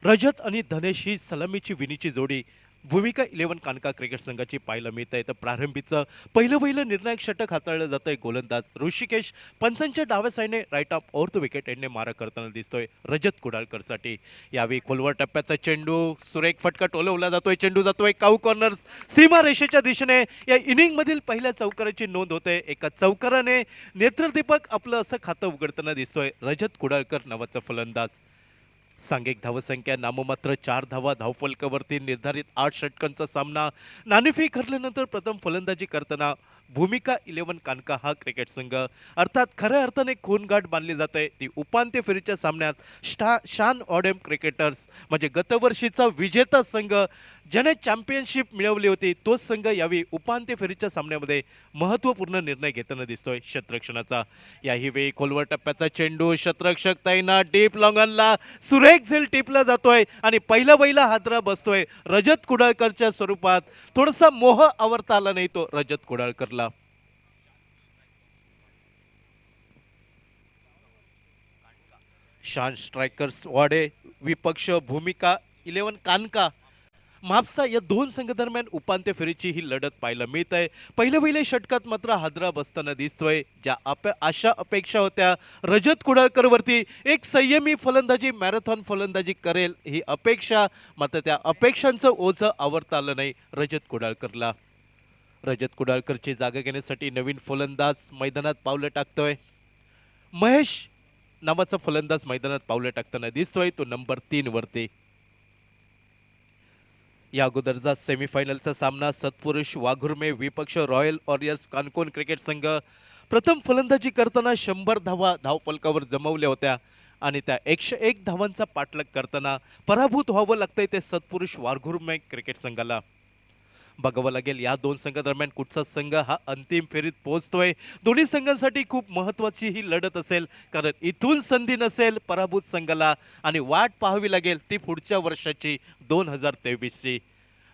रजत आणि धनेश ही सलामीची विनीची जोडी भूमिका 11 कानका क्रिकेट संघाची पाहायला मिळत आहे. तर प्रारंभीचं पहिलं निर्णायक षटक हाताळलं जात आहे. गोलंदाज ऋषिकेश पंचांच्या डाव्या साईडने right off over the wicket एंडने मारा करताना दिसतोय रजत कुडाळकरसाठी. यावेळी खोलवर टप्प्याचा चेंडू सुरेख फटका टोलवला जातोय. चेंडू जातोय काऊ कॉर्नर्स सीमा रेषेच्या दिशेने. या इनिंग मधील पहिल्या चौकाराची नोंद होते. एका चौकाराने नेत्रदीपक आपलं असं खातं उघडताना दिसतोय रजत कुडाळकर नावाचा फलंदाज. सांघिक धावसंख्या नाममात्र 4 धावा धावफलकावरती निर्धारित 8 षटकांचा सामना. नाणेफेक हरल्यानंतर प्रथम फलंदाजी करताना भूमिका 11 कानका हा क्रिकेट संघ अर्थात खऱ्या अर्थाने खूनगाठ बांधली जाते ती उपांत्य फेरीच्या सामन्यात शान ऑडेम क्रिकेटर्स म्हणजे गतवर्षीचा विजेता संघ ज्याने चॅम्पियनशिप मिळवली होती तोच संघ यावेळी उपांत्य फेरीच्या सामन्यामध्ये महत्त्वपूर्ण निर्णय घेताना दिसतोय क्षेत्ररक्षणाचा. याही वेळी खोलवर टप्प्याचा चेंडू क्षेत्ररक्षक ताईना डीप लॉंगनला सुरेख झेल टिपला जातोय आणि पहिला हादरा बसतोय रजत कुडाळकरच्या स्वरूपात. थोडासा मोह आवरता आला नाही तो रजत कुडाळकरला. शान स्ट्रायकर्स वाडे विपक्ष भूमिका 11 कानका म्हापसा या दोन संघादरम्यान उपांत्य फेरीची ही लढत पाहायला मिळत आहे. पहिल्या षटकात मात्र हादरा बसताना दिसतोय. ज्या आशा अपेक्षा होत्या रजत कुडाळकरवरती एक संयमी फलंदाजी मॅरेथॉन फलंदाजी करेल ही अपेक्षा, मात्र त्या अपेक्षांचं ओझं आवरता आलं नाही रजत कुडाळकरला. रजत कुडाळकरची जागा घेण्यासाठी नवीन फलंदाज मैदानात पावलं टाकतोय. महेश नावाचा फलंदाज मैदानात पावलं टाकताना दिसतोय तो नंबर 3 वरती. या अगोदरचा सेमीफायनलचा सामना सत्पुरुष वाघुर्मे विपक्ष रॉयल वॉरियर्स कानकोन क्रिकेट संघ प्रथम फलंदाजी करताना 100 धावा धावफलकावर जमवल्या होत्या आणि त्या 101 धावांचा पाठलाग करताना पराभूत व्हावं लागतंय ते सत्पुरुष वाघुर्मे क्रिकेट संघाला. बघावं लागेल या दोन संघादरम्यान कुठचा संघ हा अंतिम फेरीत पोहोचतोय. दोन्ही संघांसाठी खूप महत्त्वाची ही लढत असेल कारण इथून संधी नसेल पराभूत संघाला आणि वाट पाहावी लागेल ती पुढच्या वर्षाची 2023ची.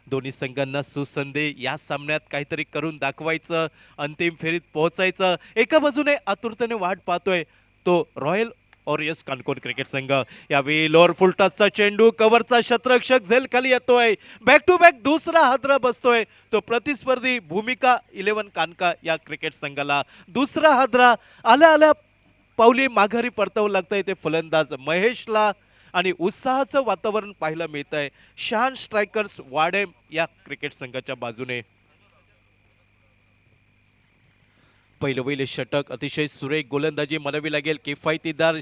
दोन्ही संघांना सुसंधी या सामन्यात काहीतरी करून दाखवायचं, अंतिम फेरीत पोहोचायचं. एका बाजूने आतुरतेने वाट पाहतोय तो रॉयल वॉरियर्स कानकोन क्रिकेट संघ. यावेळी लोअर फुल टचचा चेंडू कव्हरचा क्षेत्ररक्षक झेल खाली येतोय. बॅक टू बॅक दुसरा हादरा बसतोय तो प्रतिस्पर्धी भूमिका 11 कानका या क्रिकेट संघाला. दुसरा हादरा आल्या पावली माघारी परतावं लागतंय ते फलंदाज महेशला आणि उत्साहाचं वातावरण पाहायला मिळतंय शान स्ट्रायकर्स वाडेम या क्रिकेट संघाच्या बाजूने. पहिलं षटक अतिशय सुरेख गोलंदाजी म्हणावी लागेल. किफायतीदार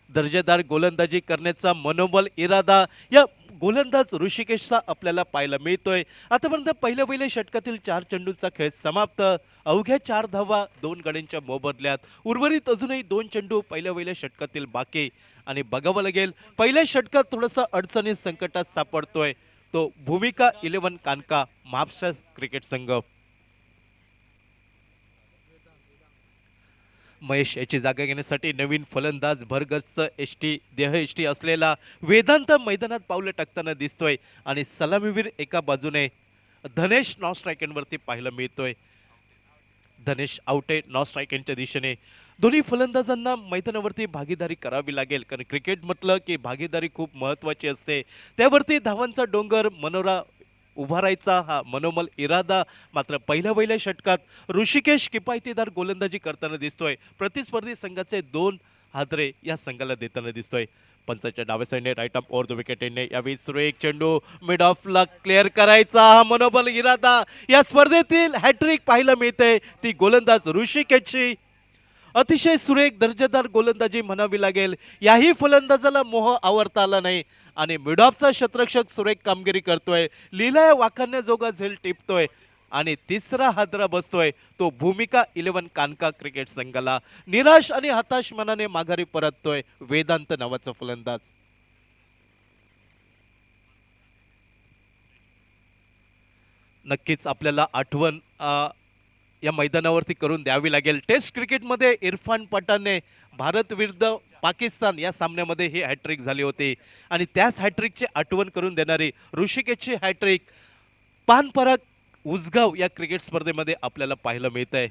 दर्जेदार गोलंदाजी करण्याचा मनोबल इरादा या गोलंदाज ऋषिकेशचा आपल्याला पाहायला मिळतोय. आतापर्यंत पहिल्या षटकातील 4 चेंडूंचा खेळ समाप्त. अवघ्या 4 धावा 2 गड्यांच्या मोबदल्यात. उर्वरित अजूनही 2 चेंडू पहिल्या षटकातील बाकी आणि बघावं लागेल पहिल्या षटकात थोडंसं अडचणी संकटात सापडतोय तो भूमिका 11 कानका म्हापसा क्रिकेट संघ. महेश याची जागा घेण्यासाठी नवीन फलंदाज भरगच्च देह एष्टी असलेला वेदांत मैदानात पावलं टाकताना दिसतोय आणि सलामीवीर एका बाजूने धनेश नॉन स्ट्रायकेंडवरती पाहायला मिळतोय. धनेश आउटे नॉन स्ट्रायकेंडच्या दिशेने. दोन्ही फलंदाजांना मैदानावरती भागीदारी करावी लागेल कारण क्रिकेट म्हटलं की भागीदारी खूप महत्त्वाची असते. त्यावरती धावांचा डोंगर मनोरा उभारायचा हा मनोमल इरादा. मात्र पहिल्या षटकात ऋषिकेश किफायतीदार गोलंदाजी करताना दिसतोय. प्रतिस्पर्धी संघाचे 2 हादरे या संघाला देताना दिसतोय. पंचाच्या डाव्या साईडने right off over the wicket एंडने यावेळी सुरेख चेंडू मिड ऑफला क्लिअर करायचा हा मनोबल इरादा. या स्पर्धेतील हॅट्रिक पाहायला मिळते ती गोलंदाज ऋषिकेशची. अतिशय सुरेख दर्जेदार गोलंदाजी म्हणावी लागेल. याही फलंदाजाला मोह आवरता आला नाही आणि मिडऑफचा क्षेत्ररक्षक सुरेख कामगिरी करतोय. लीला वाखाणण्याजोगा झेल टिपतोय आणि तिसरा हादरा बसतोय तो भूमिका 11 कानका क्रिकेट संघाला. निराश आणि हताश मनाने माघारी परततोय वेदांत नावाचा फलंदाज. नक्कीच आपल्याला आठवण या मैदानावरती करून द्यावी लागेल. टेस्ट क्रिकेटमध्ये इरफान पठाणने भारत विरुद्ध पाकिस्तान या सामन्यामध्ये ही हॅट्रिक झाली होती आणि त्याच हॅट्रिकची आठवण करून देणारी ऋषिकेशची हॅट्रिक पानपराग उसगाव या क्रिकेट स्पर्धेमध्ये आपल्याला पाहायला मिळत आहे.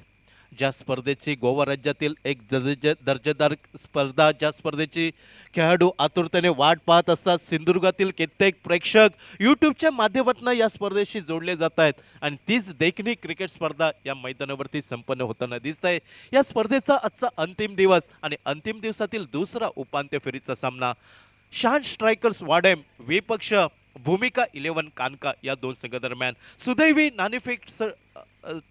ज्या स्पर्धेची गोवा राज्यातील एक दर्जेदार स्पर्धा, ज्या स्पर्धेची खेळाडू आतुरतेने वाट पाहत असतात, सिंधुदुर्गातील कित्येक प्रेक्षक यूट्यूबच्या माध्यमातून या स्पर्धेशी जोडले जात आहेत आणि तीच देखणी क्रिकेट स्पर्धा या मैदानावरती संपन्न होताना दिसत आहे. या स्पर्धेचा आजचा अंतिम दिवस आणि अंतिम दिवसातील दुसरा उपांत्य फेरीचा सामना शान स्ट्रायकर्स वाडेम विपक्ष भूमिका 11 कानका या दोन संघादरम्यान सुदैवी नाणेफेक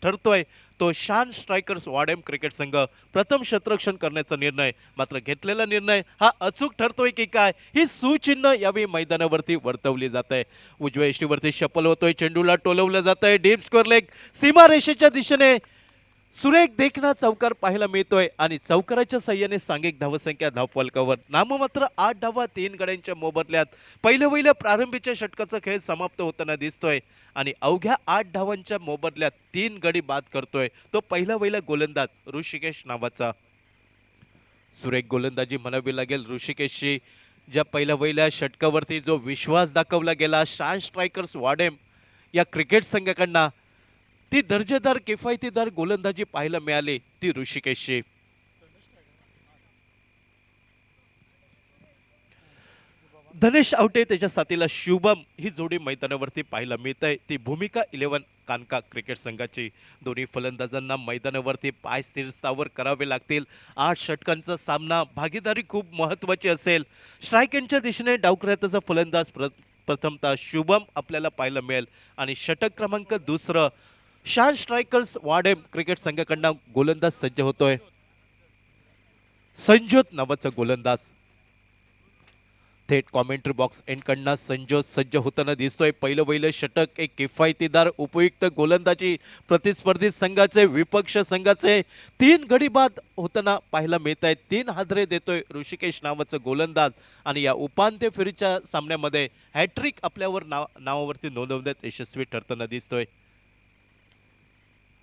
ठरतोय. तो शान स्ट्रायकर्स वाडेम क्रिकेट संघ प्रथम क्षेत्ररक्षण करण्याचा निर्णय, मात्र घेतलेला निर्णय हा अचूक ठरतोय की काय ही सूचिन्ह यावेळी मैदानावरती वर्तवली जात आहे. उजव्या यष्टीवरती शपल होतोय, चेंडूला टोलवलं जात आहे, डीप स्क्वेअर लेग सीमारेषेच्या दिशेने सुरेख देखना चौकार पाहायला मिळतोय आणि चौकाराच्या साह्याने सांघिक धावसंख्या धावफलकावर नाममात्र 8 धावा 3 गड्यांच्या मोबदल्यात पहिल्या प्रारंभीच्या षटकाचा खेळ समाप्त होताना दिसतोय आणि अवघ्या 8 धावांच्या मोबदल्यात 3 गडी बाद करतोय तो पहिला गोलंदाज ऋषिकेश नावाचा. सुरेख गोलंदाजी म्हणावी लागेल ऋषिकेशची. ज्या पहिल्या षटकावरती जो विश्वास दाखवला गेला शान स्ट्रायकर्स वाडेम या क्रिकेट संघाकडनं, ती दर्जेदार किफायतीदार गोलंदाजी पाहायला मिळाली ती ऋषिकेशची. धनेश आवटे त्याच्या साथीला शुभम ही जोडी मैदानावरती पाहायला मिळत आहे. ती भूमिका 11 कानका क्रिकेट संघाची. दोन्ही फलंदाजांना मैदानावरती पाय स्थिर स्थावर करावे लागतील. 8 षटकांचा सामना, भागीदारी खूप महत्वाची असेल. स्ट्रायकेंडच्या दिशेने डावखुऱ्याचा फलंदाज प्रथमतः शुभम आपल्याला पाहायला मिळेल आणि षटक क्रमांक दुसरं शान स्ट्रायकर्स वाडेम क्रिकेट संघाकडनं गोलंदाज सज्ज होतोय. संजोत नावाचा गोलंदाज थेट कॉमेंट्री बॉक्स एंडकडनं संजोत सज्ज होताना दिसतोय. पहिलं षटक एक किफायतीदार उपयुक्त गोलंदाजी प्रतिस्पर्धी संघाचे विपक्ष संघाचे 3 गडी बाद होताना पाहायला मिळत आहेत. 3 हादरे देतोय ऋषिकेश नावाचा गोलंदाज आणि या उपांत्य फेरीच्या सामन्यामध्ये हॅट्रिक आपल्यावर नावावरती नोंदवण्यात यशस्वी ठरताना दिसतोय.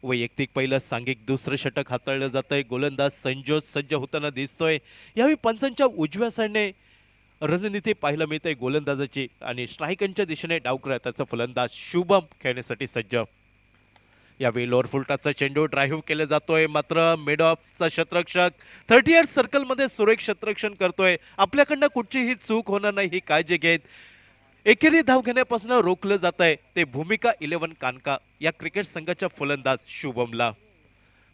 वैयक्तिक पहिलं सांघिक दुसरं षटक हाताळलं जात आहे. गोलंदाज संजोत सज्ज होताना दिसतोय. यावेळी पंचांच्या उजव्या साईडने रणनीती पाहायला मिळते गोलंदाजाची आणि स्ट्रायकांच्या दिशेने डावखुरा त्याचा फलंदाज शुभम खेळण्यासाठी सज्ज. यावेळी लोअर फुलटाचा चेंडू ड्राईव्ह केला जातोय, मात्र मिड ऑफचा क्षेत्ररक्षक 38 सर्कलमध्ये सुरेख क्षेत्ररक्षण करतोय. आपल्याकडनं कुठचीही चूक होणार नाही ही काळजी घेत एकेरी धाव घेण्यापासून रोखलं जात आहे ते भूमिका 11 कानका या क्रिकेट संघाच्या फलंदाज शुभमला.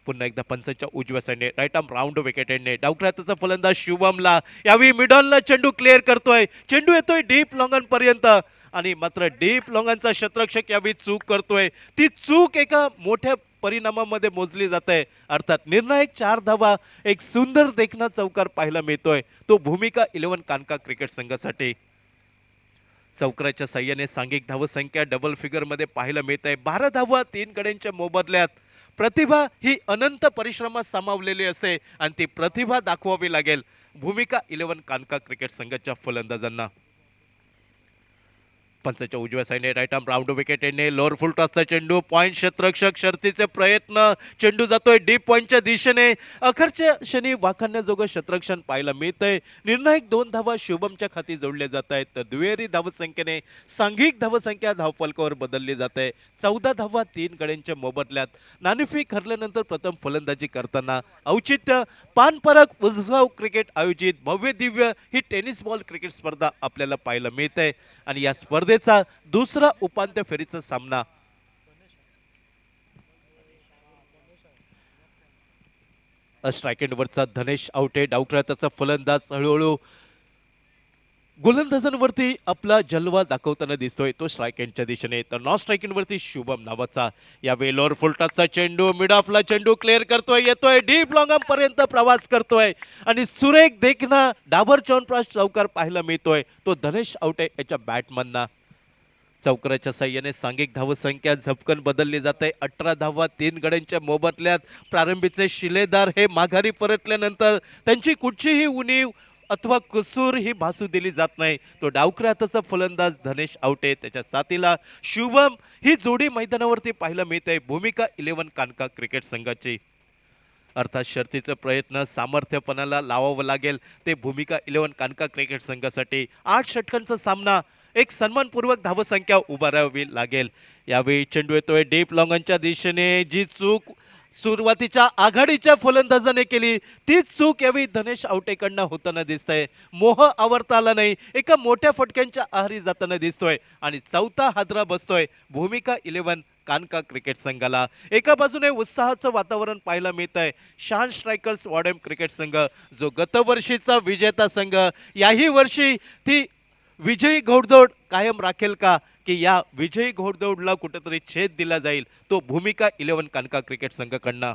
पुन्हा एकदा पंचांच्या उजव्या साईडने राईट आर्म राऊंड विकेट एंडने डावखुऱ्याचा फलंदाज शुभमला. यावेळी मिडॉनला चेंडू क्लिअर करतोय, चेंडू येतोय डीप लॉंगांपर्यंत आणि मात्र डीप लॉंगांचा क्षेत्ररक्षक यावेळी चूक करतोय. ती चूक एका मोठ्या परिणामामध्ये मोजली जात आहे. अर्थात निर्णायक 4 धावा एक सुंदर देखना चौकार पाहायला मिळतोय तो भूमिका 11 कानका क्रिकेट संघासाठी. चौकाराच्या साह्याने सांघिक धावसंख्या डबल फिगरमध्ये पाहायला मिळत आहे. 12 धावा 3 गड्यांच्या मोबदल्यात. प्रतिभा ही अनंत परिश्रमात सामावलेली असते आणि ती प्रतिभा दाखवावी लागेल भूमिका 11 कानका क्रिकेट संघाच्या फलंदाजांना. पंचाच्या उजव्या साईडने राईट आर्म राऊंड विकेट एंडने लोअर फुल टॉसचा चेंडू पॉइंट क्षेत्ररक्षक शर्तीचे प्रयत्न, चेंडू जातोय डीप पॉइंटच्या दिशेने. अखेरच्या क्षणी वाखाणण्याजोगं क्षेत्ररक्षण पाहायला मिळतंय. निर्णायक 2 धावा शुभमच्या खाती जोडल्या जात आहेत तर दुहेरी धावसंख्येने सांघिक धावसंख्या धावफलकावर बदलली जाते. 14 धावा 3 गड्यांच्या मोबदल्यात. नाणेफेक हरल्यानंतर प्रथम फलंदाजी करताना औचित्य पानपरक उत्सव क्रिकेट आयोजित भव्य दिव्य ही टेनिस बॉल क्रिकेट स्पर्धा आपल्याला पाहायला मिळते आणि या स्पर्धेचा दुसरा उपांत्य फेरीचा सामना स्ट्राईक एंडवरचा धनेश आवटे डावखुऱ्याचा फलंदाज हळूहळू गोलंदाजांवरती आपला जलवा दाखवताना दिसतोय तो स्ट्राईक एंडच्या दिशेने. तर नॉन स्ट्राईक एंडवरती शुभम नावाचा. यावेळी लोअर फुलटॉसचा चेंडू मिड ऑफला चेंडू क्लिअर करतोय, येतोय डीप लॉंगांपर्यंत प्रवास करतोय आणि सुरेख देखना डाबर चौनप्राश चौकार पाहायला मिळतोय तो धनेश आवटे याच्या बॅटमनना. चौकाराच्या साह्याने सांघिक धावसंख्या झपकन बदलली जाते. 18 धावा 3 गड्यांच्या मोबदल्यात. प्रारंभीचे शिलेदार हे माघारी परतल्यानंतर त्यांची कुठचीही उणीव अथवा कुसूर ही भासू दिली जात नाही. तो डावखुऱ्या हाताचा फलंदाज धनेश आवटे त्याच्या साथीला शुभम ही जोडी मैदानावरती पाहायला मिळते भूमिका 11 कानका क्रिकेट संघाची. अर्थात शर्तीचा प्रयत्न सामर्थ्यपणाला लावावं लागेल ते भूमिका 11 कानका क्रिकेट संघासाठी. 8 षटकांचा सामना, एक सन्मानपूर्वक धावसंख्या उभारावी लागेल. यावेळी चेंडू येतोय डीप लॉंगांच्या दिशेने. जी चूक सुरुवातीच्या आघाडीच्या फलंदाजाने केली तीच चूक यावेळी धनेश आवटेकडनं होताना दिसतंय. मोह आवरता आला नाही, एका मोठ्या फटक्यांच्या आहारी जाताना दिसतोय आणि चौथा हादरा बसतोय भूमिका 11 कानका क्रिकेट संघाला. एका बाजूने उत्साहाचं वातावरण पाहायला मिळत आहे. शान स्ट्रायकर्स वाडेम क्रिकेट संघ जो गतवर्षीचा विजेता संघ याही वर्षी ती विजयी घोडदौड कायम राखेल का, की या विजयी घोडदौडला कुठेतरी छेद दिला जाईल तो भूमिका 11 कानका क्रिकेट संघाकडनं.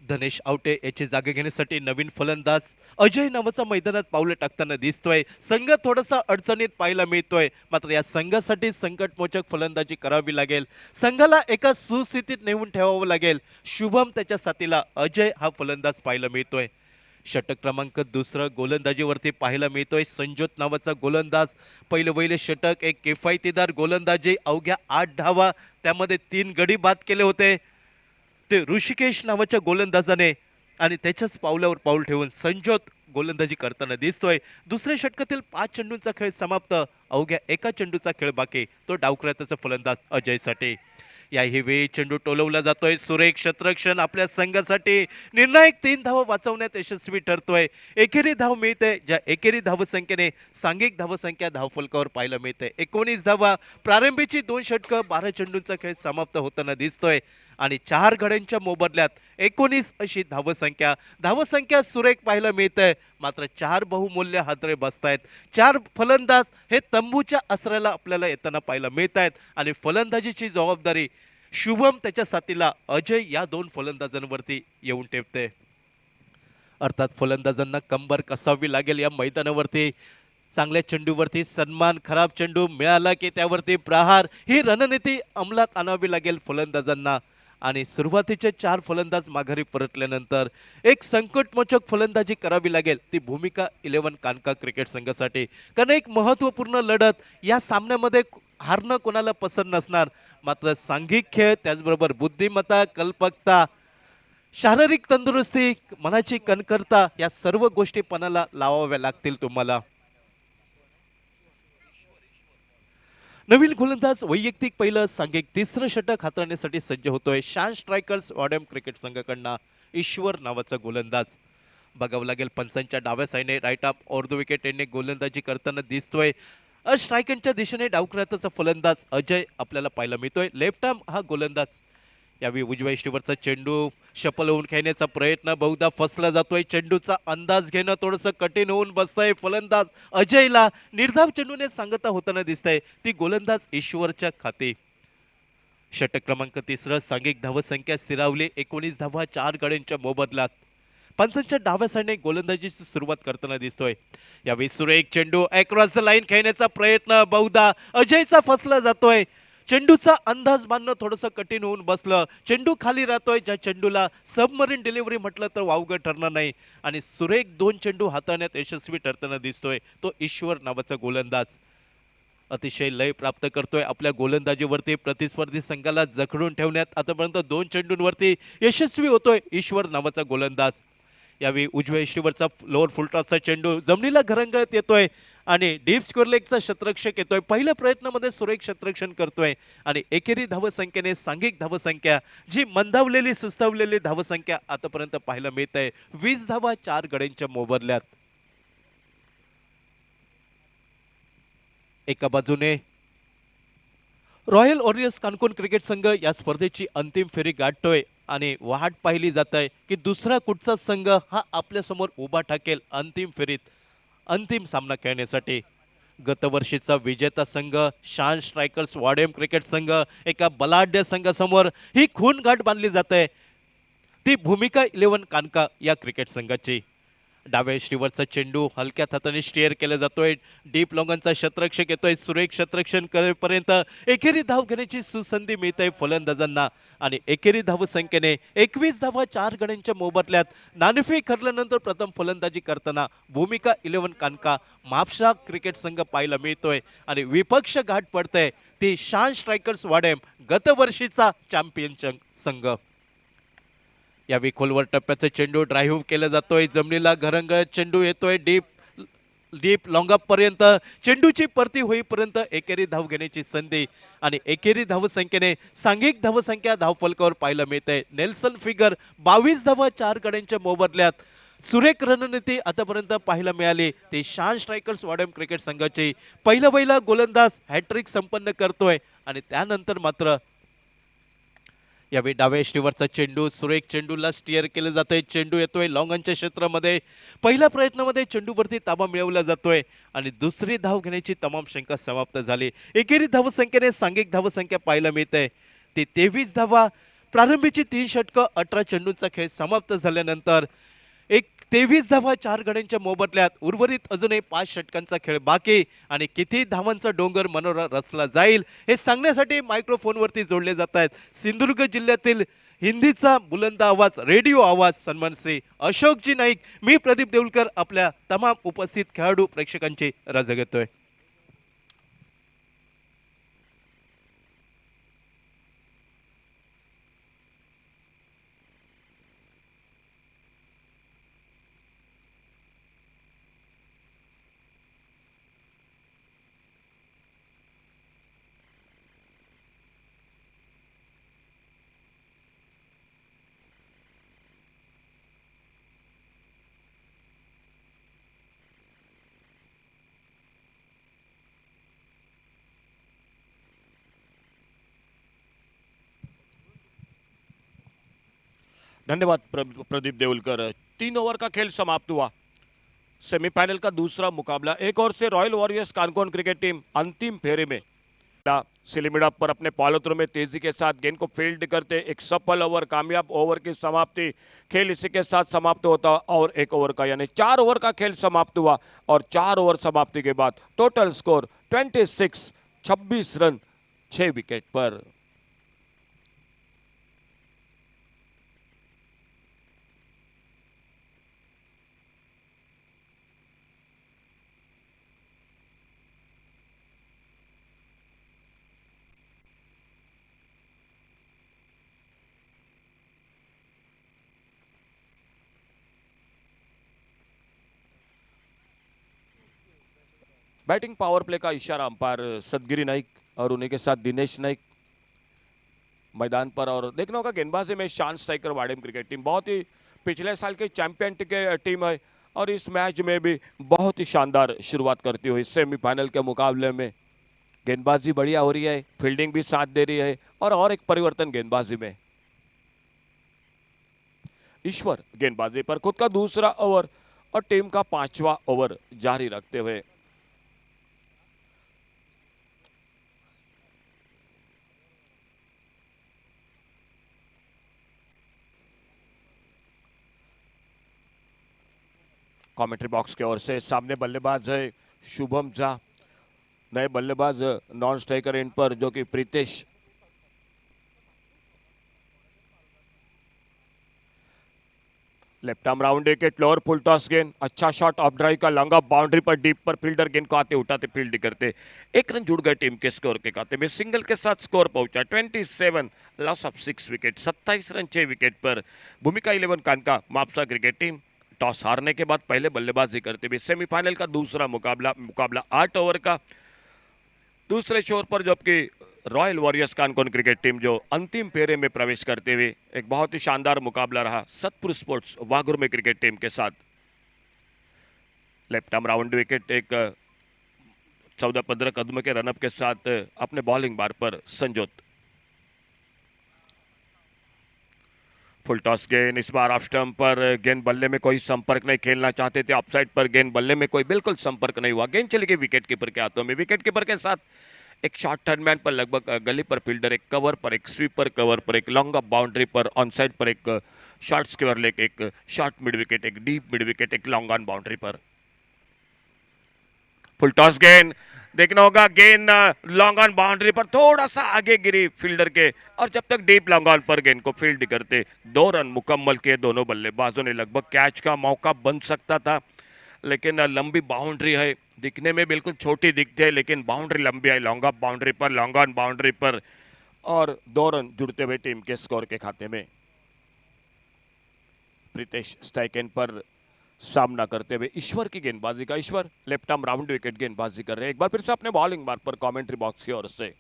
धनेश आवटे याची जागा घेण्यासाठी नवीन फलंदाज अजय नावाचा मैदानात पावलं टाकताना दिसतोय. संघ थोडासा अडचणीत पाहायला मिळतोय, मात्र या संघासाठी संकटमोचक फलंदाजी करावी लागेल. संघाला एका सुस्थितीत नेऊन ठेवावं लागेल. शुभम त्याच्या साथीला अजय हा फलंदाज पाहायला मिळतोय. षटक क्रमांक दुसरं गोलंदाजीवरती पाहायला मिळतोय संजोत नावाचा गोलंदाज. पहिलं षटक एक किफायतीदार गोलंदाजी, अवघ्या 8 धावा, त्यामध्ये 3 गडी बाद केले होते ते ऋषिकेश नावाच्या गोलंदाजाने आणि त्याच्याच पावलावर पाऊल ठेवून संजोत गोलंदाजी करताना दिसतोय. दुसऱ्या षटकातील 5 चेंडूंचा खेळ समाप्त, अवघ्या एका चेंडूचा खेळ बाकी, तो डावखुऱ्याचा फलंदाज अजयसाठी. याही वेळी चेंडू टोलवला जातोय. सुरेख क्षेत्ररक्षण आपल्या संघासाठी निर्णायक 3 धावा वाचवण्यात यशस्वी ठरतोय. एकेरी धाव मिळते, ज्या एकेरी धावसंख्येने सांघिक धावसंख्या धावफलकावर पाहायला मिळते 19 धावा. प्रारंभीची 2 षटकं 12 चेंडूंचा खेळ समाप्त होताना दिसतोय आणि 4 गड्यांच्या मोबदल्यात 19 अशी धावसंख्या सुरेख पाहायला मिळते. मात्र 4 बहुमूल्य हादरे बसतायत. 4 फलंदाज हे तंबूच्या आसऱ्याला आपल्याला येताना पाहायला मिळत आहेत आणि फलंदाजीची जबाबदारी शुभम त्याच्या साथीला अजय या 2 फलंदाजांवरती येऊन ठेवते. अर्थात फलंदाजांना कंबर कसावी लागेल या मैदानावरती. चांगल्या चेंडूवरती सन्मान, खराब चेंडू मिळाला की त्यावरती प्रहार, ही रणनीती अंमलात आणावी लागेल फलंदाजांना. आणि सुरुवातीचे 4 फलंदाज माघारी परतल्यानंतर एक संकटमोचक फलंदाजी करावी लागेल ती भूमिका 11 कानका क्रिकेट संघासाठी. कारण एक महत्त्वपूर्ण लढत, या सामन्यामध्ये हारणं कोणाला पसंत नसणार, मात्र सांघिक खेळ, त्याचबरोबर बुद्धिमत्ता, कल्पकता, शारीरिक तंदुरुस्ती, मनाची कणखरता, या सर्व गोष्टी पणाला लावाव्या लागतील तुम्हाला. नवीन गोलंदाज वैयक्तिक पहिलं सांघिक तिसरं षटक हाताळण्यासाठी सज्ज होतोय. शान स्ट्रायकर्स वाडेम क्रिकेट संघाकडनं ईश्वर नावाचा गोलंदाज. बघावं लागेल पंचांच्या डाव्या साईडने right of or the wicket यांनी गोलंदाजी करताना दिसतोय. स्ट्रायकरच्या दिशेने डावखुऱ्याचा फलंदाज अजय आपल्याला पाहायला मिळतोय. लेफ्ट आर्म हा गोलंदाज. यावेळी उजव्या इष्टीवरचा चेंडू शपल होऊन खेळण्याचा प्रयत्न बहुधा फसला जातोय. चेंडूचा अंदाज घेणं थोडंसं कठीण होऊन बसतंय फलंदाज अजयला. निर्धाव चेंडूने सांगता होताना दिसतंय ती गोलंदाज ईश्वरच्या खाती. षटक क्रमांक तिसरं सांघिक धावसंख्या स्थिरावली 19 धावा 4 गड्यांच्या मोबदल्यात. पंचांच्या डाव्या साईडने गोलंदाजीची सुरुवात करताना दिसतोय. यावेळी सुरेख चेंडू अक्रॉस द लाईन खेळण्याचा प्रयत्न बहुधा अजयचा फसला जातोय. चेंडूचा अंदाज बांधणं थोडंसं कठीण होऊन बसलं. चेंडू खाली राहतोय, ज्या चेंडूला सबमरीन डिलिव्हरी म्हटलं तर वावगं ठरणार नाही आणि सुरेख 2 चेंडू हाताळण्यात यशस्वी ठरताना दिसतोय तो ईश्वर नावाचा गोलंदाज. अतिशय लय प्राप्त करतोय आपल्या गोलंदाजीवरती. प्रतिस्पर्धी संघाला जखडून ठेवण्यात आतापर्यंत 2 चेंडूंवरती यशस्वी होतोय ईश्वर नावाचा गोलंदाज. यावेळी उजव्या इष्टीवरचा लोअर फुलटॉसचा चेंडू जमिनीला घरंगळत येतोय आणि डीप स्क्वेअर लेगचा क्षेत्ररक्षक येतोय. पहिल्या प्रयत्नामध्ये सुरेख क्षेत्ररक्षण करतोय आणि एकेरी धावसंख्येने सांघिक धावसंख्या जी मंदावलेली सुस्तावलेली धावसंख्या आतापर्यंत पाहायला मिळत आहे 20 धावा 4 गड्यांच्या मोबदल्यात. एका बाजूने रॉयल वॉरियर्स कानकोन क्रिकेट संघ या स्पर्धेची अंतिम फेरी गाठतोय आणि वाट पाहिली जात आहे की दुसरा कुठचा संघ हा आपल्यासमोर उभा ठाकेल अंतिम फेरीत अंतिम सामना खेळण्यासाठी. गतवर्षीचा विजेता संघ शान स्ट्रायकर्स वाडेम क्रिकेट संघ एका बलाढ्य संघासमोर ही खून गाठ बांधली जाते ती भूमिका 11 कानका या क्रिकेट संघाची. डाव्या इष्टीवरचा चेंडू हलक्या हाताने स्टेअर केला जातोय. डीप लॉंगनचा क्षेत्ररक्षक येतोय. सुरेख क्षेत्ररक्षण करेपर्यंत एकेरी धाव घेण्याची सुसंधी मिळते फलंदाजांना आणि एकेरी धावसंख्येने 21 धावा 4 गड्यांच्या मोबदल्यात नाणेफेक ठरल्यानंतर प्रथम फलंदाजी करताना भूमिका 11 कानका म्हापसा क्रिकेट संघ पाहायला मिळतोय आणि विपक्ष गाठ पडते ती शान स्ट्रायकर्स वाडेम गतवर्षीचा चॅम्पियन संघ. यावेळी खोलवर टप्प्याचा चेंडू ड्राईव्ह केला जातोय. जमिनीला घरंगळत चेंडू येतोय. डीप डीप लॉंगापर्यंत चेंडूची परती होईपर्यंत एकेरी धाव घेण्याची संधी आणि एकेरी धावसंख्येने सांघिक धावसंख्या धावफलकावर पाहायला मिळते. नेल्सन फिगर 22 धावा 4 गड्यांच्या मोबदल्यात. सुरेख रणनीती आतापर्यंत पाहायला मिळाली. ते शान स्ट्रायकर्स वाडम क्रिकेट संघाची पहिला गोलंदाज हॅट्रिक संपन्न करतोय आणि त्यानंतर मात्र यावेळी डाव्या यष्टीवरचा चेंडू सुरेख चेंडूला स्टिअर केलं जातंय. चेंडू येतोय लॉंगनच्या क्षेत्रामध्ये. पहिल्या प्रयत्नामध्ये चेंडूवरती ताबा मिळवला जातोय आणि दुसरी धाव घेण्याची तमाम शंका समाप्त झाली. एकेरी धावसंख्येने सांघिक धावसंख्या पाहायला मिळते ती 23 धावा. प्रारंभीची 3 षटकं 18 चेंडूंचा खेळ समाप्त झाल्यानंतर एक 23 धावा 4 गड्यांच्या मोबदल्यात उर्वरित अजूनही 5 षटकांचा खेळ बाकी आणि किती धावांचा डोंगर मनोरा रचला जाईल हे सांगण्यासाठी मायक्रोफोनवरती जोडले जात आहेत सिंधुदुर्ग जिल्ह्यातील हिंदीचा बुलंद आवाज रेडिओ आवाज सन्मान श्री अशोकजी नाईक. मी प्रदीप देऊलकर आपल्या तमाम उपस्थित खेळाडू प्रेक्षकांची रजा घेतोय. धन्यवाद प्रदीप देवलकर। 3 ओवर का खेल समाप्त हुआ। सेमीफाइनल का दूसरा मुकाबला एक ओर से Royal Warriors Canacona cricket team अंतिम फेरे में सिलीमिडा पर अपने पॉलोत्रों में तेजी के साथ गेंद को फील्ड करते एक सफल ओवर कामयाब ओवर की समाप्ति। खेल इसी के साथ समाप्त होता और 1 ओवर का यानी 4 ओवर का खेल समाप्त हुआ और 4 ओवर समाप्ति के बाद टोटल स्कोर 26 रन 6 विकेट पर। बैटिंग पावर प्ले का इशारा अंपायर सदगिरी नाइक और उन्हीं के साथ दिनेश नाइक मैदान पर। और देखना होगा गेंदबाजी में शान स्ट्राइकर वाडेम क्रिकेट टीम बहुत ही पिछले साल के चैंपियन के टीम है और इस मैच में भी बहुत ही शानदार शुरुआत करती हुई सेमीफाइनल के मुकाबले में गेंदबाजी बढ़िया हो रही है, फील्डिंग भी साथ दे रही है और एक परिवर्तन गेंदबाजी में। ईश्वर गेंदबाजी पर खुद का दूसरा ओवर और टीम का 5वां ओवर जारी रखते हुए कमेंट्री बॉक्स की ओर से सामने बल्लेबाज है शुभम झा, नए बल्लेबाज नॉन स्ट्राइकर एंड पर जो कि Pritesh. Left arm round wicket lower फुल टॉस गेंद, अच्छा शॉट ऑफ ड्राइव का लॉन्ग बाउंड्री पर डीप पर फील्डर गेंद को आते उठाते फील्ड करते 1 रन जुड़ गए टीम के स्कोर के खाते में। सिंगल के साथ स्कोर पहुंचा 27 loss of 6 wicket 27 run 6 wicket पर। भूमिका 11 कानका मापसा क्रिकेट टीम टॉस हारने के बाद पहले बल्लेबाजी करते हुए सेमीफाइनल का दूसरा मुकाबला 8 ओवर का। दूसरे छोर पर जबकि royal Warriors Canacona cricket team जो अंतिम फेरे में प्रवेश करते हुए एक बहुत ही शानदार मुकाबला रहा सतपुर स्पोर्ट्स वागुर में क्रिकेट टीम के साथ। लेफ्ट आर्म राउंड विकेट एक 14-15 कदम के रनअप के साथ अपने बॉलिंग बार पर संजोत। फुल टॉस गेंद इस बार ऑफ स्टंप पर गेंद बल्ले में कोई संपर्क नहीं, खेलना चाहते थे ऑफसाइड पर गेंद बल्ले में कोई बिल्कुल संपर्क नहीं हुआ। गेंद चली गई विकेट कीपर के हाथों में। विकेट कीपर के साथ एक शॉर्ट टर्नमैन पर लगभग गली पर फील्डर, एक कवर पर, एक स्वीपर कवर पर, एक लॉन्ग ऑफ बाउंड्री पर ऑन साइड पर, एक शॉर्ट स्क्वायर लेग, एक शॉर्ट मिड विकेट, एक डीप मिड विकेट, एक लॉन्ग ऑन बाउंड्री पर। फुल टॉस गेंद देखना होगा, गेंद लॉन्ग ऑन बाउंड्री पर थोड़ा सा आगे गिरी फील्डर के और जब तक डीप लॉन्ग ऑन पर गेंद को फील्ड करते 2 रन मुकम्मल किए दोनों बल्लेबाजों ने। लगभग कैच का मौका बन सकता था लेकिन लंबी बाउंड्री है, दिखने में बिल्कुल छोटी दिखती है लेकिन बाउंड्री लंबी है, लॉन्ग ऑफ बाउंड्री पर, लॉन्ग ऑन बाउंड्री पर और 2 रन जुड़ते हुए टीम के स्कोर के खाते में। प्रीतेश स्ट्राइक एंड पर सामना करते हुए ईश्वर की गेंदबाजी का। ईश्वर लेफ्ट आर्म राउंड विकेट गेंदबाजी कर रहे हैं। एक बार फिर से अपने बॉलिंग मार्ग पर कमेंट्री बॉक्स की ओर से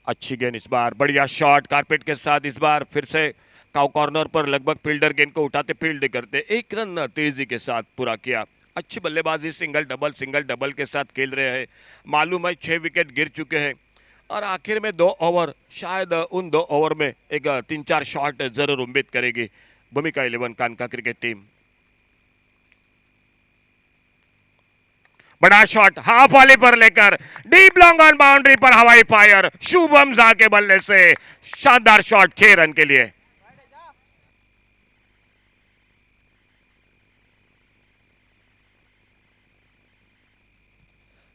अच्छी गेंद इस बार, बढ़िया शॉट कारपेट के साथ इस बार फिर से काउ कॉर्नर पर लगभग फील्डर गेंद को उठाते फील्ड करते एक रन तेजी के साथ पूरा किया। अच्छी बल्लेबाजी, सिंगल डबल के साथ खेल रहे हैं। मालूम है 6 विकेट गिर चुके हैं और आखिर में 2 ओवर, शायद उन 2 ओवर में एक 3-4 शॉट जरूर उम्मीद करेगी भूमिका 11 कानका क्रिकेट टीम। बड़ा शॉट हाफ वाली पर लेकर डीप लॉन्ग ऑन बाउंड्री पर हवाई फायर, शुभम झा के बल्ले से शानदार शॉट 6 रन के लिए।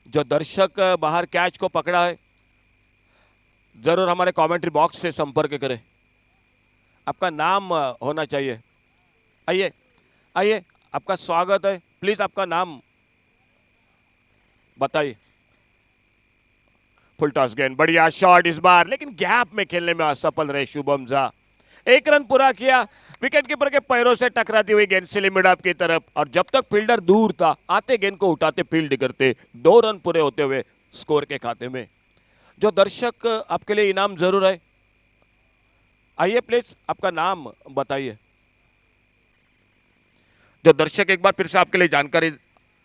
जो दर्शक बाहर कैच को पकड़ा है जरूर हमारे कमेंट्री बॉक्स से संपर्क करें। आपका नाम होना चाहिए। आइए आइए, आपका स्वागत है, प्लीज आपका नाम बताइए। फुल टॉस गेंद, बढ़िया शॉट इस बार, लेकिन गैप में खेलने में असफल रहे शुभम झा। 1 रन पूरा किया, विकेट कीपर के पैरों से टकराती हुई गेंद सिली मिड ऑफ की तरफ, और जब तक फील्डर दूर था आते गेंद को उठाते फील्ड करते 2 रन पूरे होते हुए स्कोर के खाते में। जो दर्शक आपके लिए इनाम जरूर है, आइए प्लीज आपका नाम बताइए। जो दर्शक एक बार फिर से आपके लिए जानकारी,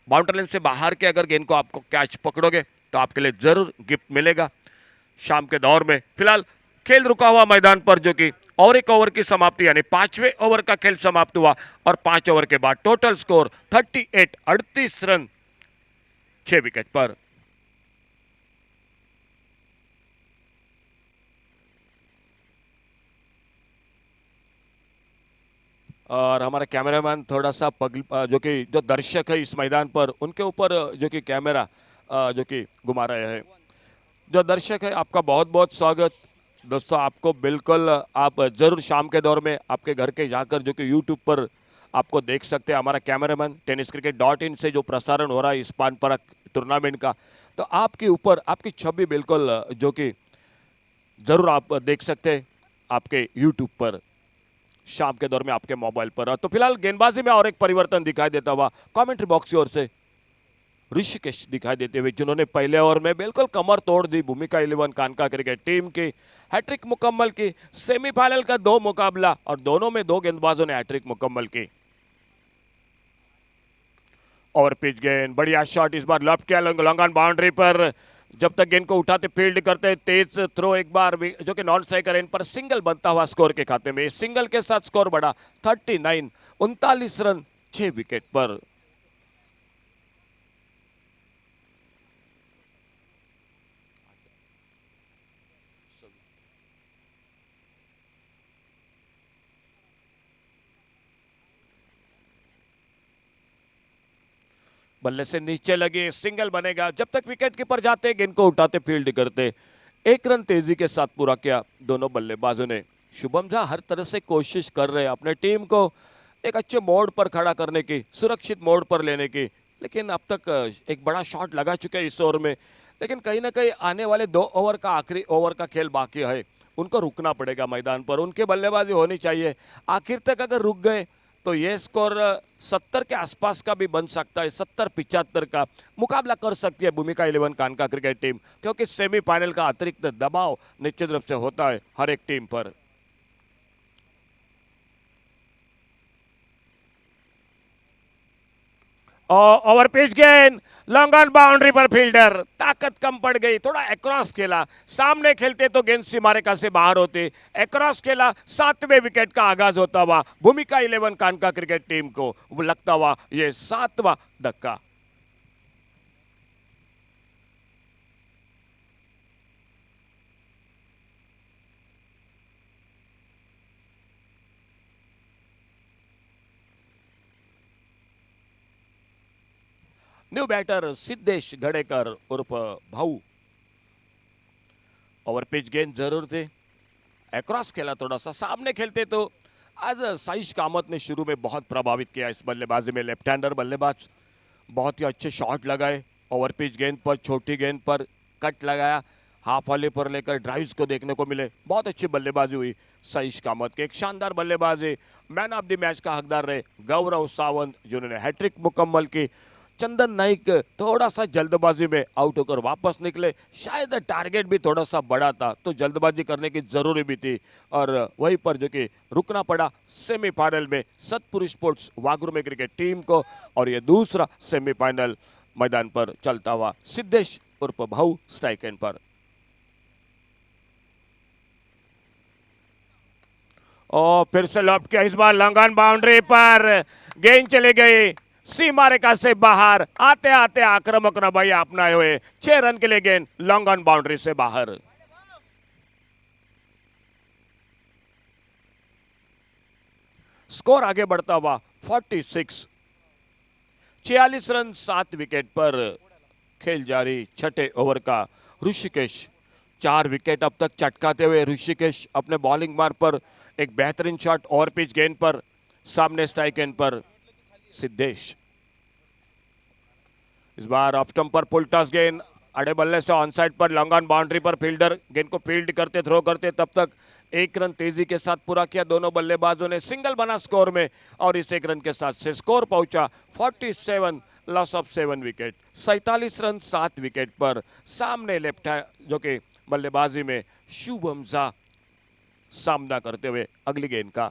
बाउंड्री लाइन से बाहर के अगर गेंद को आपको कैच पकड़ोगे तो आपके लिए जरूर गिफ्ट मिलेगा शाम के दौर में। फिलहाल खेल रुका हुआ मैदान पर, जो कि और 1 ओवर की समाप्ति यानी 5वें ओवर का खेल समाप्त हुआ और 5 ओवर के बाद टोटल स्कोर 38 रन 6 विकेट पर। और हमारा कैमरामैन थोड़ा सा जो दर्शक है इस मैदान पर उनके ऊपर जो कि कैमरा जो कि घुमा रहे हैं। जो दर्शक है आपका बहुत बहुत स्वागत दोस्तों। आपको बिल्कुल आप जरूर शाम के दौर में आपके घर के जाकर जो कि यूट्यूब पर आपको देख सकते हैं। हमारा कैमरामैन tenniscricket.in से जो प्रसारण हो रहा है इस पानपरा टूर्नामेंट का, तो आपके ऊपर आपकी छवि बिल्कुल जो कि जरूर आप देख सकते हैं आपके यूट्यूब पर शाम के दौर में आपके मोबाइल पर। तो फिलहाल गेंदबाजी में और एक परिवर्तन दिखाई देता हुआ कमेंट्री बॉक्स की ओर से ऋषिकेश दिखाई देते हुए, जिन्होंने पहले ओवर में बिल्कुल कमर तोड़ दी भूमिका 11 कानका क्रिकेट टीम की। हैट्रिक मुकम्मल की, सेमीफाइनल का 2 मुकाबला और दोनों में 2 गेंदबाजों ने हैट्रिक मुकम्मल की। और पिच गेंद, बढ़िया शॉट इस बार लेफ्ट किया लॉन्ग ऑन बाउंड्री पर, जब तक गेंद को उठाते फील्ड करते तेज थ्रो एक बार जो कि non striker in per single बनता हुआ स्कोर के खाते में। सिंगल के साथ स्कोर बढ़ा 39 रन 6 विकेट पर। बल्ले से नीचे लगे, सिंगल बनेगा, जब तक विकेट कीपर जाते गेंद को उठाते फील्ड करते। 1 रन तेजी के साथ पूरा किया दोनों बल्लेबाजों ने। शुभम झा हर तरह से कोशिश कर रहे हैं अपने टीम को एक अच्छे मोड पर खड़ा करने की, सुरक्षित मोड पर लेने की, लेकिन अब तक एक बड़ा शॉट लगा चुके हैं इस ओवर में। लेकिन कहीं ना कहीं आने वाले 2 ओवर का आखिरी ओवर का खेल बाकी है, उनको रुकना पड़ेगा मैदान पर, उनके बल्लेबाजी होनी चाहिए। आखिर तक अगर रुक गए तो ये स्कोर 70 के आसपास का भी बन सकता है, 70-75 का मुकाबला कर सकती है भूमिका 11 कानका क्रिकेट टीम, क्योंकि सेमीफाइनल का अतिरिक्त दबाव निश्चित रूप से होता है हर एक टीम पर। ओवर पिच गेंद, लॉन्ग ऑन बाउंड्री पर फील्डर, ताकत कम पड़ गई, थोड़ा अक्रॉस खेला। सामने खेलते तो गेंद सीमा रेखा से बाहर होते, अक्रॉस खेला, 7वें विकेट का आगाज होता हुआ भूमिका 11 कानका क्रिकेट टीम को लगता हुआ ये 7वां धक्का। न्यू बैटर सिद्धेश घड़ेकर उर्फ भाऊ। ओवर पिच गेंद जरूर थे, अक्रॉस खेला, थोड़ा सा सामने खेलते तो आज साइश कामत ने शुरू में बहुत प्रभावित किया इस बल्लेबाजी में। लेफ्ट हैंडर बल्लेबाज, बहुत ही अच्छे शॉट लगाए ओवर पिच गेंद पर, छोटी गेंद पर कट लगाया हाफ वॉली पर लेकर ड्राइव्स को देखने को मिले। बहुत अच्छी बल्लेबाजी हुई सईश कामत की, एक शानदार बल्लेबाजी। मैन ऑफ द मैच का हकदार रहे गौरव सावंत जिन्होंने हैट्रिक मुकम्मल की। चंदन नाइक थोड़ा सा जल्दबाजी में आउट होकर वापस निकले, शायद टारगेट भी थोड़ा सा बड़ा था तो जल्दबाजी करने की जरूरी भी थी और वहीं पर जो कि रुकना पड़ा सेमीफाइनल में सतपुर स्पोर्ट्स वागुर में क्रिकेट टीम को। और ये दूसरा सेमीफाइनल मैदान पर चलता हुआ सिद्धेश उर्फ भाऊ स्ट्राइक एंड पर। और फिर से लॉफ्ट किया, इस बार लॉन्ग ऑन बाउंड्री पर गेंद चली गई सीमा रेखा से बाहर। आते आते आक्रामक रवैया अपनाए हुए 6 रन के लिए गेंद लॉन्ग ऑन बाउंड्री से बाहर। स्कोर आगे बढ़ता हुआ 46, 46 रन 7 विकेट पर खेल जारी छठे ओवर का। ऋषिकेश 4 विकेट अब तक चटकाते हुए ऋषिकेश अपने बॉलिंग मार्ग पर एक बेहतरीन शॉट और पिच गेंद पर सामने स्ट्राइक एंड पर सिद्धेश। इस बार ऑफ स्टंप पर फुल टॉस गेंद अड़े बल्ले से ऑन साइड पर लॉन्ग ऑन बाउंड्री पर फील्डर गेंद को फील्ड करते थ्रो करते तब तक 1 रन तेजी के साथ पूरा किया दोनों बल्लेबाजों ने। सिंगल बना स्कोर में और इस 1 रन के साथ से स्कोर पहुंचा 47, loss of 7 wicket. 47 run 7 wicket पर सामने लेफ्ट जो कि बल्लेबाजी में शुभम झा सामना करते हुए अगली गेंद का।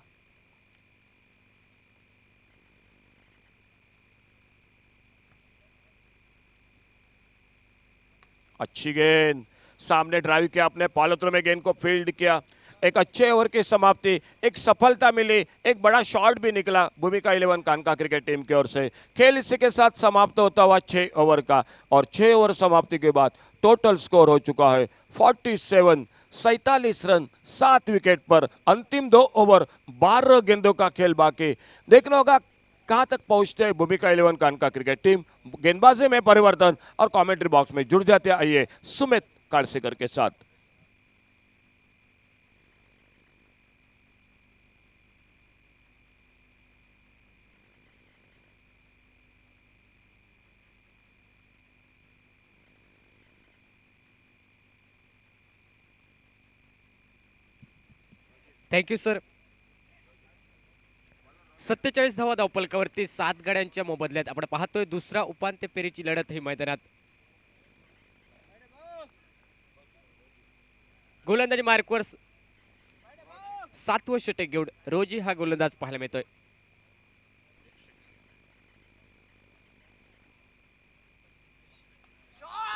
अच्छी गेंद सामने ड्राइव किया अपने पालत्रों में गेंद को फील्ड किया। एक अच्छे ओवर की समाप्ति, एक सफलता मिली, एक बड़ा शॉट भी निकला भूमिका 11 कानका क्रिकेट टीम की ओर से। खेल इसी के साथ समाप्त होता हुआ 6 ओवर का और 6 ओवर समाप्ति के बाद टोटल स्कोर हो चुका है 47, 47 रन 7 विकेट पर। अंतिम 2 ओवर 12 गेंदों का खेल बाकी। देखना होगा कहां तक पहुंचते हैं भूमिका 11 कानका क्रिकेट टीम। गेंदबाजी में परिवर्तन और कमेंट्री बॉक्स में जुड़ जाते आइए सुमित कालसेकर के साथ। Thank you sir. 47 धावा धावपलकावरती 7 गाड्यांच्या मोबदल्यात आपण पाहतोय दुसरा उपांत्य फेरीची लढत ही मैदानात. गोलंदाजी मार्कवर 7वं षटक घेऊन रोजी हा गोलंदाज पाहायला मिळतोय.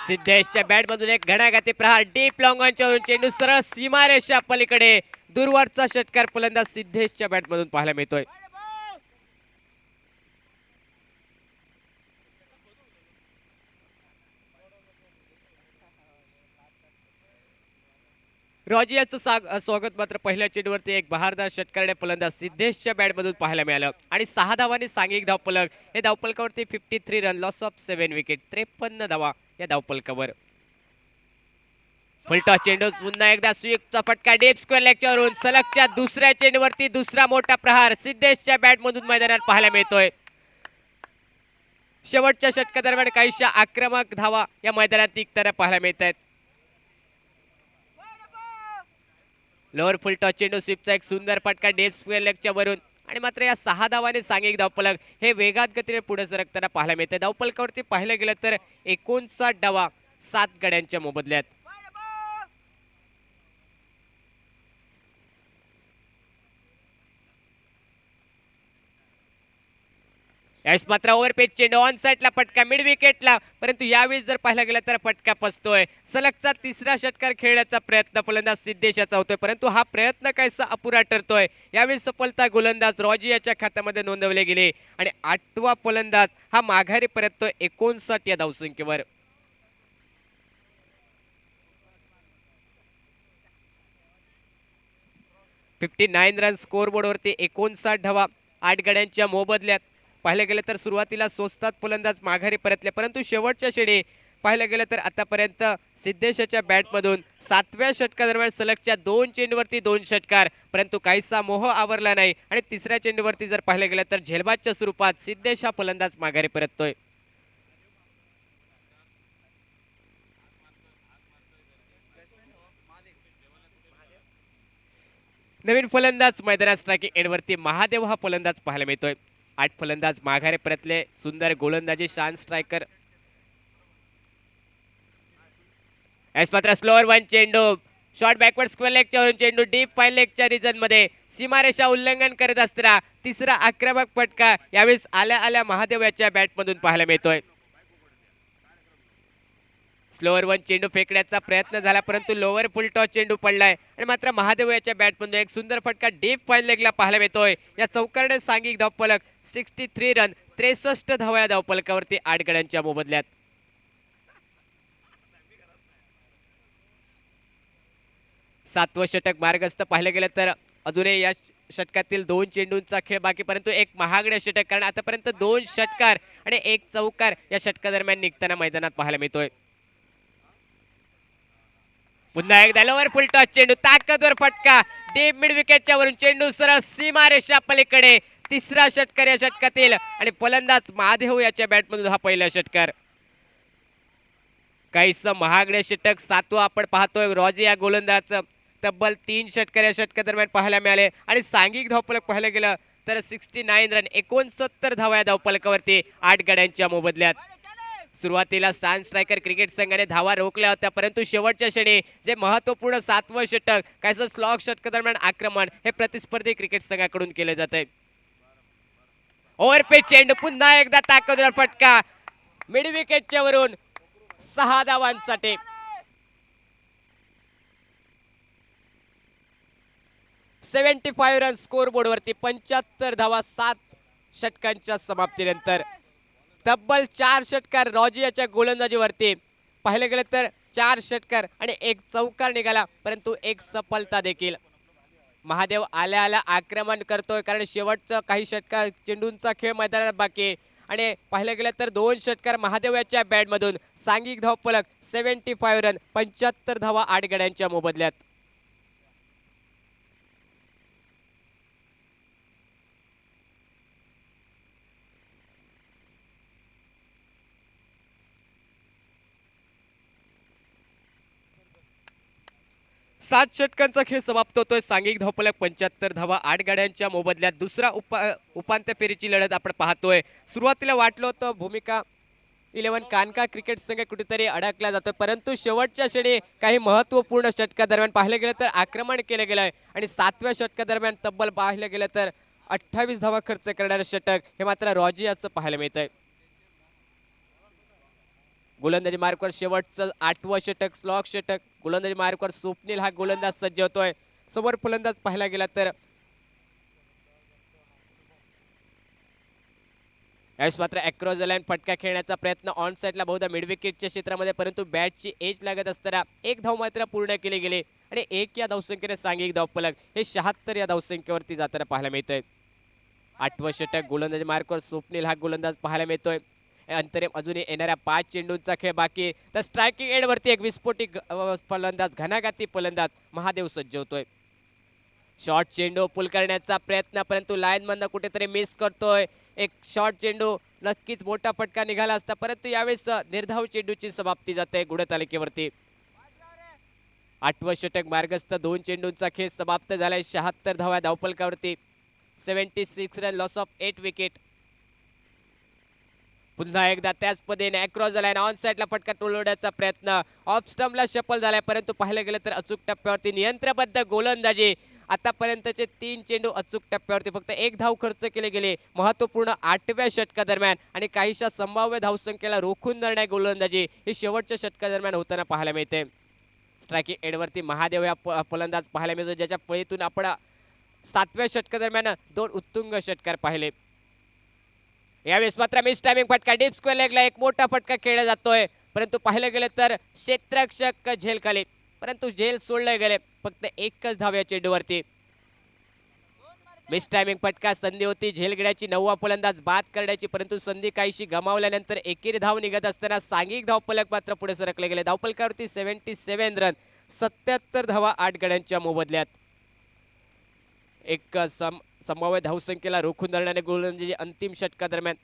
सिद्धेशच्या बॅट मधून एक घणाघाती प्रहार डीप लॉंग ऑनच्या चेंडू सरळ सीमारेषा पलीकडे दूरवरचा षटकार फलंदाज सिद्धेशच्या बॅट मधून पाहायला मिळतोय. रॉजियाचं स्वागत मात्र पहिल्या चेंडूवरती एक बहारदार षटकारने फलंदाज सिद्धेशच्या बॅट मधून पाहायला मिळालं आणि 6 धावांनी सांघिक धावफलक. हे धावफलकावरती 53 रन लॉस ऑफ 7 विकेट 53 धावा या धावफलकावर. फुलटॉस चेंडू पुन्हा एकदा सुयुक्तचा फटका डीप स्क्वेअर लेगच्या वरून सलगच्या दुसऱ्या चेंडूवरती दुसरा मोठा प्रहार सिद्धेशच्या बॅट मधून मैदानात पाहायला मिळतोय. शेवटच्या षटकादरम्यान काहीशा आक्रमक धावा या मैदानात निघताना पाहायला मिळत आहेत. लोअर फुलटॉस चेंडू स्वीपचा एक सुंदर फटका डीप स्क्वेअर लेगच्या वरून आणि मात्र या 6 धावांनी सांघिक धावफलक हे वेगात गतीने पुढे सरकताना पाहायला मिळते. धावफलकावरती पाहिलं गेलं तर 59 धावा 7 गड्यांच्या मोबदल्यात. यावेळेस मात्र ओव्हरपेच चेंडू ऑन साइडला फटका मिड विकेटला, परंतु यावेळी जर पाहायला गेलं तर फटका पसतोय. सलगचा तिसरा षटकार खेळण्याचा प्रयत्न फलंदाज सिद्धेशाचा होतोय, परंतु हा प्रयत्न काहीसा अपुरा ठरतोय. यावेळी सफलता गोलंदाज रॉजी याच्या खात्यामध्ये नोंदवले गेले आणि 8वा फलंदाज हा माघारी परततोय 59 या धावसंख्येवर. $59 रन स्कोर बोर्डवरती 59 धावा 8 गड्यांच्या मोबदल्यात. पाहिलं गेलं तर सुरुवातीला स्वस्तात फलंदाज माघारी परतले, परंतु शेवटच्या षटकात पाहिलं गेलं तर आतापर्यंत सिद्धेशाच्या बॅटमधून 7व्या षटकादरम्यान सलगच्या 2 चेंडूवरती 2 षटकार, परंतु काहीसा मोह आवरला नाही आणि तिसऱ्या चेंडूवरती जर पाहिलं गेलं तर झेलबादच्या स्वरूपात सिद्धेश हा फलंदाज माघारी परततोय. नवीन फलंदाज मैदानात स्ट्रायकिंग एंडवरती महादेव हा फलंदाज पाहायला मिळतोय. 8 फलंदाज माघारी परतले. सुंदर गोलंदाजी, शान स्ट्रायकर. यावेळेस मात्र स्लोअर वन चेंडू, शॉर्ट बॅकवर्ड स्क्वेअर लेगच्या वरून चेंडू डीप फाईन लेगच्या रिजन मध्ये सीमारेषा उल्लंघन करत असताना तिसरा आक्रमक फटका यावेळेस आल्या आल्या महादेव याच्या बॅटमधून पाहायला मिळतोय. स्लोअर वन चेंडू फेकण्याचा प्रयत्न झाला परंतु लोअर फुल टॉस चेंडू पडलाय आणि मात्र महादेव याच्या बॅटमधून एक सुंदर फटका डीप फाईन लेगला पाहायला मिळतोय. या चौकारने सांघिक धावफलक 63 रन, 63 धावा या धावफलकावरती 8 गड्यांच्या मोबदल्यात. सातवं षटक मार्गस्थ पाहिलं गेलं तर अजूनही या षटकातील 2 चेंडूंचा खेळ बाकी, परंतु एक महागडे षटक, कारण आतापर्यंत 2 षटकार आणि 1 चौकार या षटकादरम्यान निघताना मैदानात पाहायला मिळतोय. पुन्हा एकदा लोअर फुल टॉस चेंडू, ताकदवर फटका डीप मिड विकेटच्या वरून चेंडू सरळ सीमारेषा पलीकडे. तिसरा षटकार या षटकातील आणि फलंदाज महादेव याच्या बॅटमधून हा पहिला षटकार. काहीस महागडे षटक सातवं आपण पाहतोय. रॉजी या गोलंदाज तब्बल 3 षटकार या षटकादरम्यान पाहायला मिळाले आणि सांघिक धावफलक पाहायला गेलं तर 69 रन, 69 धावा या धावफलकावरती 8 गड्यांच्या मोबदल्यात. सुरुवातीला शान स्ट्रायकर क्रिकेट संघाने धावा रोखल्या होत्या परंतु शेवटच्या क्षणी जे महत्वपूर्ण 7वं षटक, काहीसं स्लॉग षटकादरम्यान आक्रमण हे प्रतिस्पर्धी क्रिकेट संघाकडून केले जाते. ओव्हरपिच चेंडू, पुन्हा एकदा ताकदवर फटका मिड विकेटच्या वरून 6 धावांसाठी. $75 रन स्कोर बोर्डवरती, 75 धावा 7 षटकांच्या समाप्तीनंतर. तब्बल 4 षटकार रॉजियाच्या गोलंदाजीवरती पाहिलं गेलं तर 4 षटकार आणि 1 चौकार निघाला परंतु 1 सफलता देखील. महादेव आल्या आल्या आक्रमण करतोय कारण शेवटचं काही षटकार चेंडूंचा खेळ मैदानात बाकी आणि पाहिलं गेलं तर 2 षटकार महादेव याच्या बॅटमधून. सांघिक धावफलक 75 रन, 75 धावा 8 गड्यांच्या मोबदल्यात. सात षटकांचा खेळ समाप्त होतोय. सांघिक धावफलक 75 धावा 8 गाड्यांच्या मोबदल्यात. दुसरा उपांत्य फेरीची लढत आपण पाहतोय. सुरुवातीला वाटलं होतं भूमिका 11 कानका क्रिकेट संघ कुठेतरी अडकला जातोय परंतु शेवटच्या क्षणी काही महत्वपूर्ण षटकादरम्यान पाहिलं गेलं तर आक्रमण केलं गेलंय आणि 7व्या षटकादरम्यान तब्बल पाहिलं गेलं तर 28 धावा खर्च करणारं षटक हे मात्र रॉजी याचं पाहायला मिळतंय. गोलंदाजी मार्कवर शेवटचं 8वं षटक, स्लॉग षटक. गोलंदाजी मार्कवर स्वप्नील हा गोलंदाज सज्ज होतोय. समोर फलंदाज पाहायला गेला तर यावेळेस मात्र अक्रॉस द लाईन फटका खेळण्याचा प्रयत्न ऑन साईडला बहुधा मिड विकेटच्या क्षेत्रामध्ये परंतु बॅटची एज लागत असताना 1 धाव मात्र पूर्ण केली गेली आणि 1 या धावसंख्येने सांघिक धावफलक हे 76 या धावसंख्येवरती जाताना पाहायला मिळतोय. 8वं षटक गोलंदाजी मार्कवर स्वप्नील हा गोलंदाज पाहायला मिळतोय. अंतरिम अजूनही येणाऱ्या 5 चेंडूंचा खेळ बाकी, तर स्ट्रायकिंग एंडवरती एक विस्फोटी फलंदाज, घणाघाती फलंदाज महादेव सज्ज होतोय. शॉर्ट चेंडू पुल करण्याचा प्रयत्न परंतु लाईन मधनं कुठेतरी मिस करतोय. एक शॉर्ट चेंडू, नक्कीच मोठा फटका निघाला असता परंतु यावेळेस निर्धाव चेंडूची समाप्ती जाते गुणतालिकेवरती. 8वं षटक मार्गस्थ, 2 चेंडूंचा खेळ समाप्त झालाय 76 धावा धावफलकावरती. 76 रन, लॉस ऑफ 8 विकेट. पुन्हा एकदा त्याच पद्धतीने अक्रॉस द लाईन ऑन साईडला फटका टोलवण्याचा प्रयत्न, ऑफ स्टंपला शफल झालाय परंतु पाहिलं गेलं तर अचूक टप्प्यावरती नियंत्रबद्ध गोलंदाजी. आतापर्यंतचे 3 चेंडू अचूक टप्प्यावरती, फक्त 1 धाव खर्च केले गेले महत्वपूर्ण 8व्या षटकादरम्यान आणि काहीशा संभाव्य धावसंख्येला रोखून धरण्याची गोलंदाजी ही शेवटच्या षटकादरम्यान होताना पाहायला मिळते. स्ट्रायकिंग एंडवरती महादेव या फलंदाज पाहायला मिळतो ज्याच्या पळीतून आपण 7व्या षटकादरम्यान 2 उत्तुंग षटकार पाहिले. यावेळेस मात्र मिस टायमिंग फटका डीप स्क्वेअर लेगला एक मोठा फटका खेळला जातोय परंतु पाहिलं गेलं तर क्षेत्ररक्षक झेल खाली परंतु झेल सोडले गेले फक्त 1च धाव या चेंडूवरती. मिस टायमिंग फटका, संधी होती झेल घेण्याची, 9वा फलंदाज बाद करण्याची परंतु संधी काहीशी गमावल्यानंतर एकेरी धाव निघत असताना सांघिक धावफलक मात्र पुढे सरकले गेले. धावफलकावरती 77 रन, 77 धावा 8 गड्यांच्या मोबदल्यात. एक संभाव्य धावसंख्येला रोखून धरणारे गोलंदाजी अंतिम षटकादरम्यान.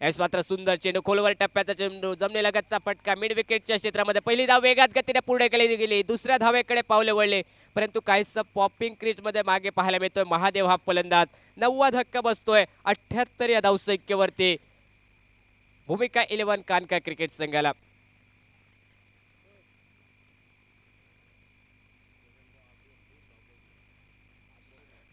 यावेळेस मात्र सुंदर चेंडू, खोलवर टप्प्याचा चेंडू, जमिनीलगतचा फटका, मिड विकेटच्या क्षेत्रामध्ये पहिली धाव वेगात गतीने पुढे केली गेली, दुसऱ्या धावेकडे पावले वळले, परंतु काहीसं पॉपिंग क्रीजमध्ये मागे पाहायला मिळतोय महादेव हा फलंदाज. 90 धक्का बसतोय 78 या धावसंख्येवरती भूमिका 11 कानका क्रिकेट संघाला.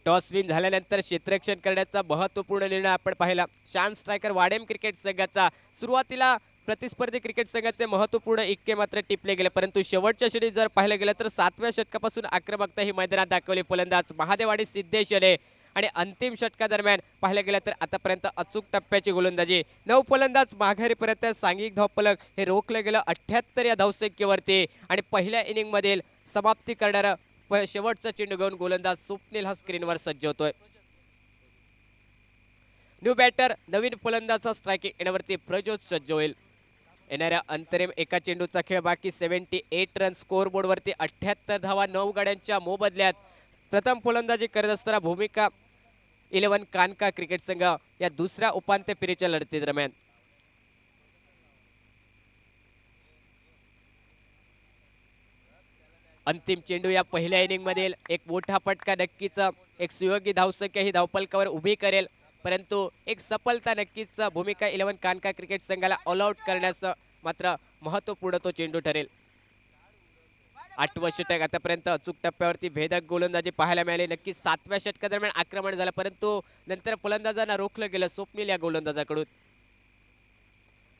टॉस विन झाल्यानंतर क्षेत्ररक्षण करण्याचा महत्त्वपूर्ण निर्णय आपण पाहिला. शान स्ट्रायकर वाडेम क्रिकेट संघाचा. सुरुवातीला प्रतिस्पर्धी क्रिकेट संघाचे महत्त्वपूर्ण इक्के मात्र टिपले गेले, परंतु शेवटच्या षटकात जर पाहिलं गेलं तर 7व्या षटकापासून आक्रमकता ही मैदानात दाखवली फलंदाज महादेव आणि सिद्धेश याने. आणि अंतिम षटकादरम्यान पाहिलं गेलं तर आतापर्यंत अचूक टप्प्याची गोलंदाजी. 9 फलंदाज माघारी परत सांघिक धावफलक हे रोखलं गेलं 78 या धावसंख्येवरती. आणि पहिल्या इनिंगमधील समाप्ती करणारं शेवटचा चेंडू घेऊन गोलंदाज स्वप्नील हा स्क्रीनवर सज्ज होतोय. न्यू बॅटर नवीन फलंदाजा स्ट्रायकिंग येण्यावरती प्रज्योत सज्ज होईल. येणाऱ्या अंतरिम एका चेंडूचा खेळ बाकी. 78 रन स्कोअर बोर्डवरती 78 धावा 9 गड्यांच्या मोबदल्यात. प्रथम फलंदाजी करत असताना भूमिका 11 कानका क्रिकेट संघ या दुसऱ्या उपांत्य फेरीच्या लढती दरम्यान. अंतिम चेंडू या पहिल्या इनिंग मधील एक मोठा फटका, नक्कीच एक सुयोगी धावसंख्या ही धावपलकावर उभी करेल, परंतु एक सफलता नक्कीच भूमिका 11 कानका क्रिकेट संघाला ऑल आउट करण्यास मात्र महत्त्वपूर्ण तो चेंडू ठरेल. 8वं षटक आतापर्यंत अचूक टप्प्यावरती भेदक गोलंदाजी पाहायला मिळाली. नक्कीच 7व्या षटकादरम्यान आक्रमण झालं, परंतु नंतर फलंदाजांना रोखलं गेलं स्वप्नील या गोलंदाजाकडून.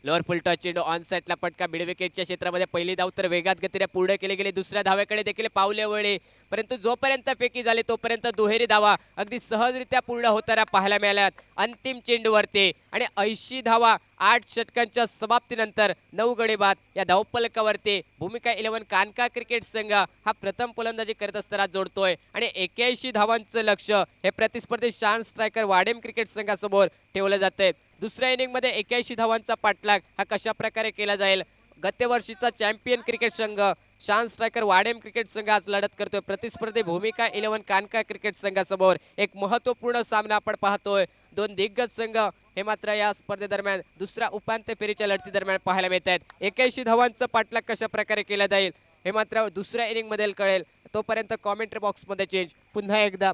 लोअर फुल टॉस चेंडू ऑन साइडला फटका, मिड विकेटच्या क्षेत्रामध्ये पहिली धाव तर वेगात गतीने पुढे केली गेली, दुसऱ्या धावेकडे देखील पावले वळले, परंतु जोपर्यंत फेकी झाली तोपर्यंत दुहेरी धावा अगदी सहजरित्या पूर्ण होताना पाहायला मिळाल्यात अंतिम चेंडूवरती. आणि 80 धावा 8 षटकांच्या समाप्तीनंतर 9 गडी बाद या धावफलकावरती भूमिका 11 कानका क्रिकेट संघ हा प्रथम फलंदाजी करत असताना जोडतोय. आणि 81 धावांचं लक्ष हे प्रतिस्पर्धी शान स्ट्रायकर वाडेम क्रिकेट संघासमोर ठेवलं जातंय. दुसऱ्या इनिंगमध्ये 81 धावांचा पाठलाग हा कशा प्रकारे केला जाईल. गतवर्षीचा चॅम्पियन क्रिकेट संघ शान स्ट्रायकर वाडेम क्रिकेट संघ आज लढत करतोय प्रतिस्पर्धी भूमिका 11 कानका क्रिकेट संघासमोर. एक महत्त्वपूर्ण सामना आपण पाहतोय. दोन दिग्गज संघ हे मात्र या स्पर्धेदरम्यान दुसऱ्या उपांत्य फेरीच्या लढती दरम्यान पाहायला मिळत आहेत. 81 धावांचा पाठलाग कशा प्रकारे केला जाईल हे मात्र दुसऱ्या इनिंग मध्ये कळेल. तोपर्यंत कॉमेंट्री बॉक्स मध्ये चेंज पुन्हा एकदा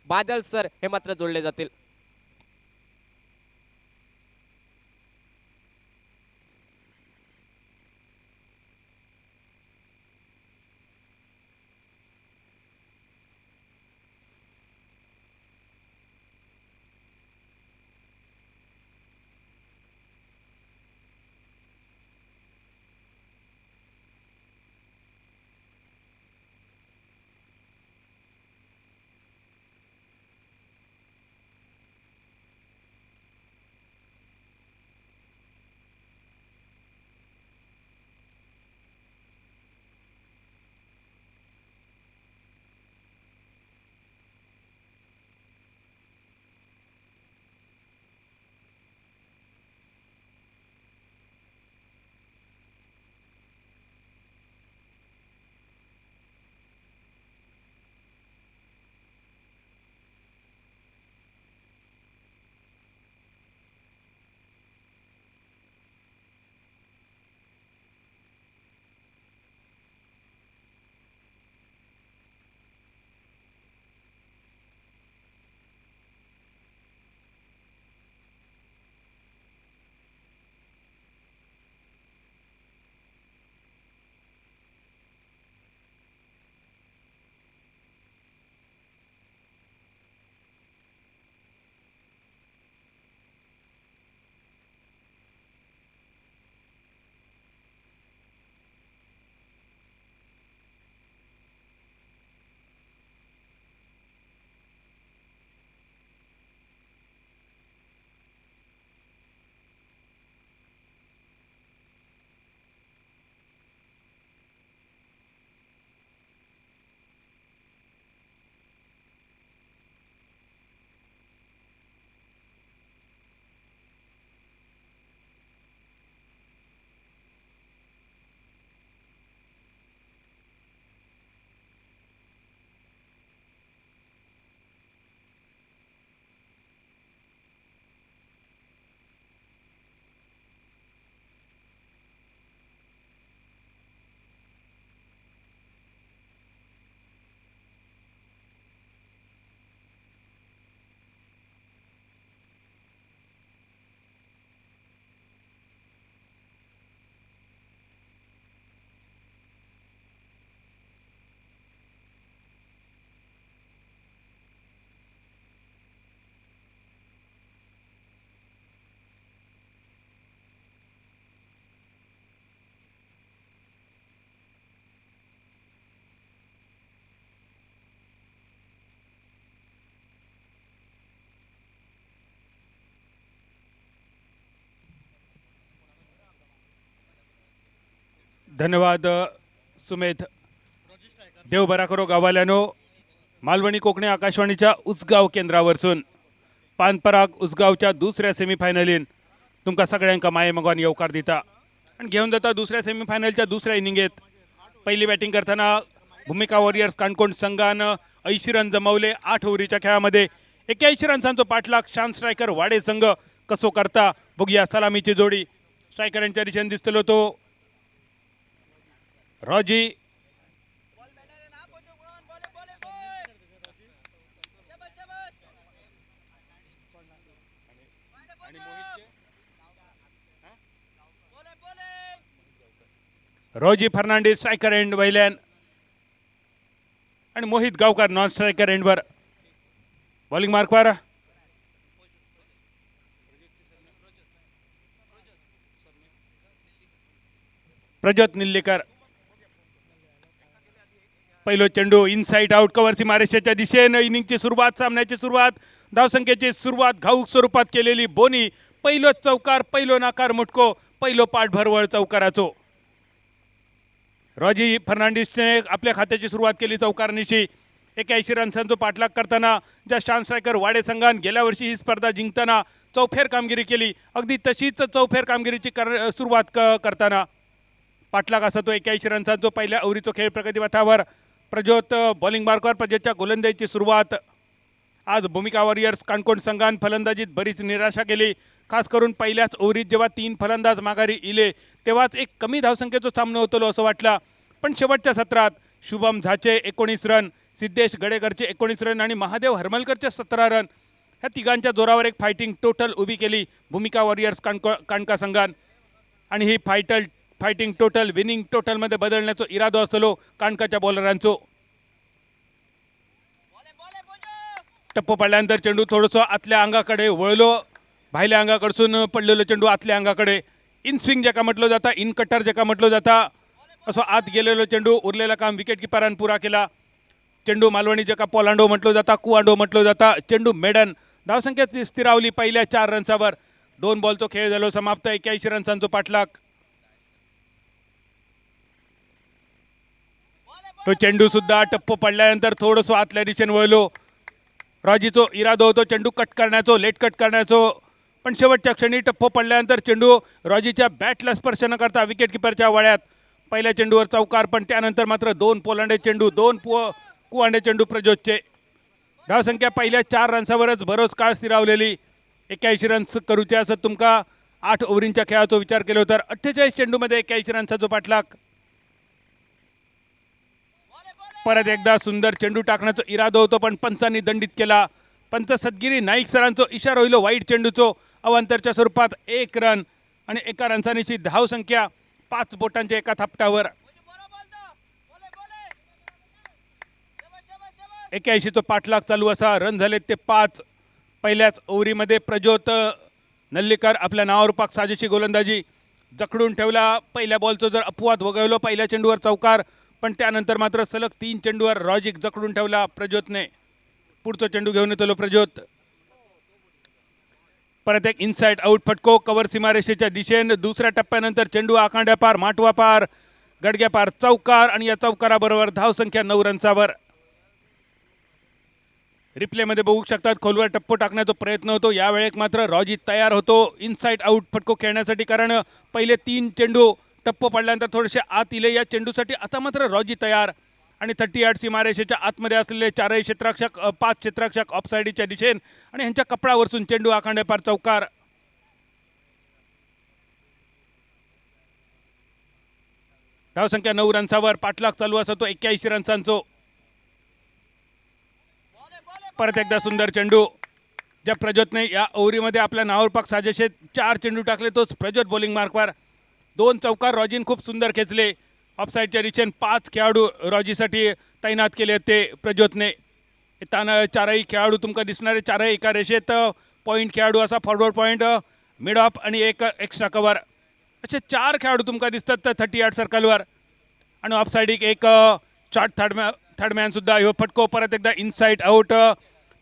बादल सर हे मात्र जोडले जातील. धन्यवाद सुमेध. देव बरा करो गावाल्यानो. मालवणी कोकणी आकाशवाणीच्या उसगाव केंद्रावरसून पानपराग उसगावच्या दुसऱ्या सेमीफायनलीन तुमका सगळ्यांका माये मगवान येवकार दिता आणि घेऊन जाता दुसऱ्या सेमीफायनलच्या दुसऱ्या इनिंगेत. पहिली बॅटिंग करताना भूमिका वॉरियर्स काणकोण संघान 80 रन जमवले. 8 ओव्हरीच्या खेळामध्ये 81 रन्सांचो पाठलाग शान स्ट्रायकर वाडे संघ कसो करता बघूया. सलामीची जोडी स्ट्रायकरांच्या दिशेने दिसतलो तो rosy. Rosy Fernandes striker end वयल्यान आणि मोहित गावकर नॉन स्ट्रायकर एंडवर बॉलिंग मार्कवर. प्रज्योत निल्लेकर. पहिलो चेंडू इनसाइड आउट कव्हर सीमारेषेच्या दिशेने. इनिंगची सुरुवात, सामन्याची सुरुवात, धावसंख्येची सुरुवात घाऊक स्वरूपात केलेली बोनी. पहिलो चौकार, पहिलो नाकार मुटको, पहिलो पाठभरवळ चौकाराचो. रॉजी फर्नांडिसने आपल्या खात्याची सुरुवात केली चौकारनिशी. 81 रन्सांचो पाठलाग करताना ज्या शान स्ट्रायकर वाडे संघान गेल्या वर्षी ही स्पर्धा जिंकताना चौफेर कामगिरी केली, अगदी तशीच चौफेर कामगिरीची सुरुवात करताना पाठलाग असा तो 81 रन्सांचो. पहिल्या ओव्हरीचो खेळ प्रगतीपथावर. प्रज्योत बॉलिंग मार्कवर. प्रज्योतच्या गोलंदाजीची सुरुवात. आज भूमिका वॉरियर्स काणकोण संघान फलंदाजीत बरीच निराशा केली, खास करून पहिल्याच ओव्हरीत जेव्हा 3 फलंदाज माघारी इले तेव्हाच एक कमी धावसंख्येचो सामनो होतलो असं वाटला. पण शेवटच्या सत्रात शुभम झाचे 19 रन, सिद्धेश गडेकरचे 19 रन आणि महादेव हरमलकरचे 17 रन, ह्या तिघांच्या जोरावर एक फायटिंग टोटल उभी केली भूमिका वॉरियर्स काणका संघान. आणि ही फायटिंग टोटल विनिंग टोटलमध्ये बदलण्याचा इरादो असलो काणकाच्या बॉलरांचो. टप्पो पडल्यानंतर चेंडू थोडंसं आतल्या अंगाकडे वळलो. भायल्या अंगाकडसून पडलेलो चेंडू आतल्या अंगाकडे. इन स्विंग जेका म्हटलं जाता, इन कटर जेका म्हटलं जाता, असो आत गेलेलो चेंडू उरलेला काम विकेट किपरान पुरा केला. चेंडू मालवणी जेका पोलांडो म्हटलं जाता, कुआंडो म्हटलं जाता, चेंडू मेडन. धावसंख्या स्थिरावली पहिल्या 4 रन्सावर. 2 बॉलचो खेळ झालो समाप्त. 81 रन्सांचो पाठलाग. तो चेंडू सुद्धा टप्पो पडल्यानंतर थोडंसं आतल्या दिशेने वळलो. रॉजीचो इरादो होतो चेंडू कट करण्याचो, लेट कट करण्याचो, पण शेवटच्या क्षणी टप्पो पडल्यानंतर चेंडू रॉजीच्या बॅटला स्पर्श न करता विकेट किपरच्या वळ्यात. पहिल्या चेंडूवर चौकार, पण त्यानंतर मात्र 2 पोलांडे चेंडू, 2 कुआंडे चेंडू प्रज्योतचे. धावसंख्या पहिल्या 4 रन्सावरच बरोच काळ स्थिरावलेली. 81 रन्स करूचे असत तुमका 8 ओव्हरींच्या खेळाचो विचार केलो तर 48 चेंडूमध्ये 81 रन्साचो पाठलाग. परत एकदा सुंदर चेंडू टाकण्याचा इरादो होतो, पण पंचांनी दंडित केला. पंच सदगिरी नाईक सरांचो इशारा होईलो वाईट चेंडूचो. अवांतरच्या स्वरूपात 1 रन आणि 1 रन्सांची धावसंख्या 5 बोटांच्या एका थापटावर. 81चो पाठलाग चालू असा. रन झाले ते 5. पहिल्याच ओव्हरीमध्ये प्रज्योत नल्लीकर आपल्या नावावर पाक साजेशी गोलंदाजी जखडून ठेवला. पहिल्या बॉलचो जर अपवाद वगळलो, पहिल्या चेंडूवर चौकार, पण त्यानंतर मात्र सलग 3 चेंडूवर रॉजिक जखडून ठेवला प्रज्योतने. पुढचा चेंडू घेऊन येतो प्रज्योत. परत एक इनसाइड आउट फटको कव्हर सीमारेषेच्या दिशेने. दुसऱ्या टप्प्यानंतर चेंडू आखांड्या पार, माटवा पार, गडग्या पार चौकार आणि या चौकाराबरोबर धावसंख्या 9 रन्सावर. रिप्लेमध्ये बघू शकतात खोलवर टप्पो टाकण्याचा प्रयत्न होतो. यावेळेस मात्र रॉजी तयार होतो इनसाइड आउट फटको खेळण्यासाठी, कारण पहिले 3 चेंडू टप्पो पडल्यानंतर थोडेसे आत इले. या चेंडूसाठी आता मात्र रॉजी तयार. आणि 38 सीमारेषेच्या आतमध्ये असलेले 4ही क्षेत्ररक्षक, 5 क्षेत्ररक्षक ऑफसाईडच्या दिशेने आणि ह्यांच्या कपडावरसून चेंडू आखांडे पार चौकार. धावसंख्या 9 रन्सावर. पाठलाग चालू असा तो 81 रन्सांचो. परत एकदा सुंदर चेंडू. ज्या प्रज्योतने या ओव्हरीमध्ये आपल्या नावावर पाक साजेसे 4 चेंडू टाकले, तोच प्रज्योत बॉलिंग मार्कवर. 2 चौकार रॉजीन खूप सुंदर खेचले. ऑफसाईडच्या दिशेने 5 खेळाडू रॉजीसाठी तैनात केले ते प्रज्योतने. येताना 4ही खेळाडू तुमका दिसणारे 4ही एका रेषेत. पॉईंट खेळाडू असा फॉरवर्ड पॉईंट, मिड ऑफ आणि एक एक्स्ट्रा कव्हर, असे 4 खेळाडू तुमका दिसतात 38 सर्कलवर. आणि ऑफसाईड एक शॉर्ट थर्डमॅन सुद्धा. ह्यो फटको परत एकदा इनसाइड आउट.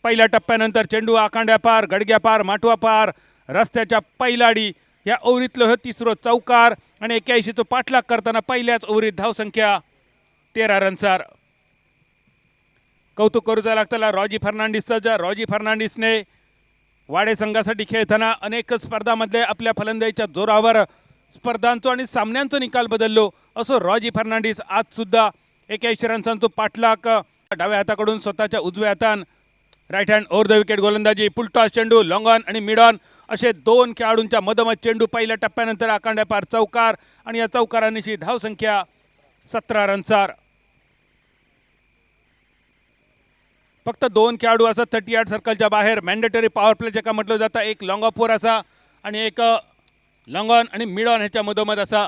पहिल्या टप्प्यानंतर चेंडू आखांड्या पार, गडग्या पार, माटवा पार, रस्त्याच्या पैलाडी. या ओव्हरीतलं हे 3रो चौकार आणि 81 तो पाठलाग करताना पहिल्याच ओव्हरीत धावसंख्या 13 रनसार. कौतुक करूचा लागताला रॉजी फर्नांडिसचं, ज्या रॉजी फर्नांडिसने वाडे संघासाठी खेळताना अनेक स्पर्धांमध्ये आपल्या फलंदाजीच्या जोरावर स्पर्धांचो आणि सामन्यांचो निकाल बदललो. असो रॉजी फर्नांडिस आज सुद्धा 81 रन्सांचो पाठलाग डाव्या हाताकडून स्वतःच्या उजव्या हातान right hand over the wicket गोलंदाजी, फुलटॉस चेंडू, लॉंग ऑन आणि मिड ऑन असे दोन खेळाडूंच्या मधोमध चेंडू पहिल्या टप्प्यानंतर आखांड्या पार चौकार आणि या चौकारांची धावसंख्या 17 रनसार. फक्त दोन खेळाडू असत 38 सर्कलच्या बाहेर. मॅन्डेटरी पॉवर प्ले ज्याका म्हटलं जातं, एक लॉंग ऑफवर असा आणि एक लॉंग ऑन आणि मिड ऑन ह्याच्या मधोमध असा.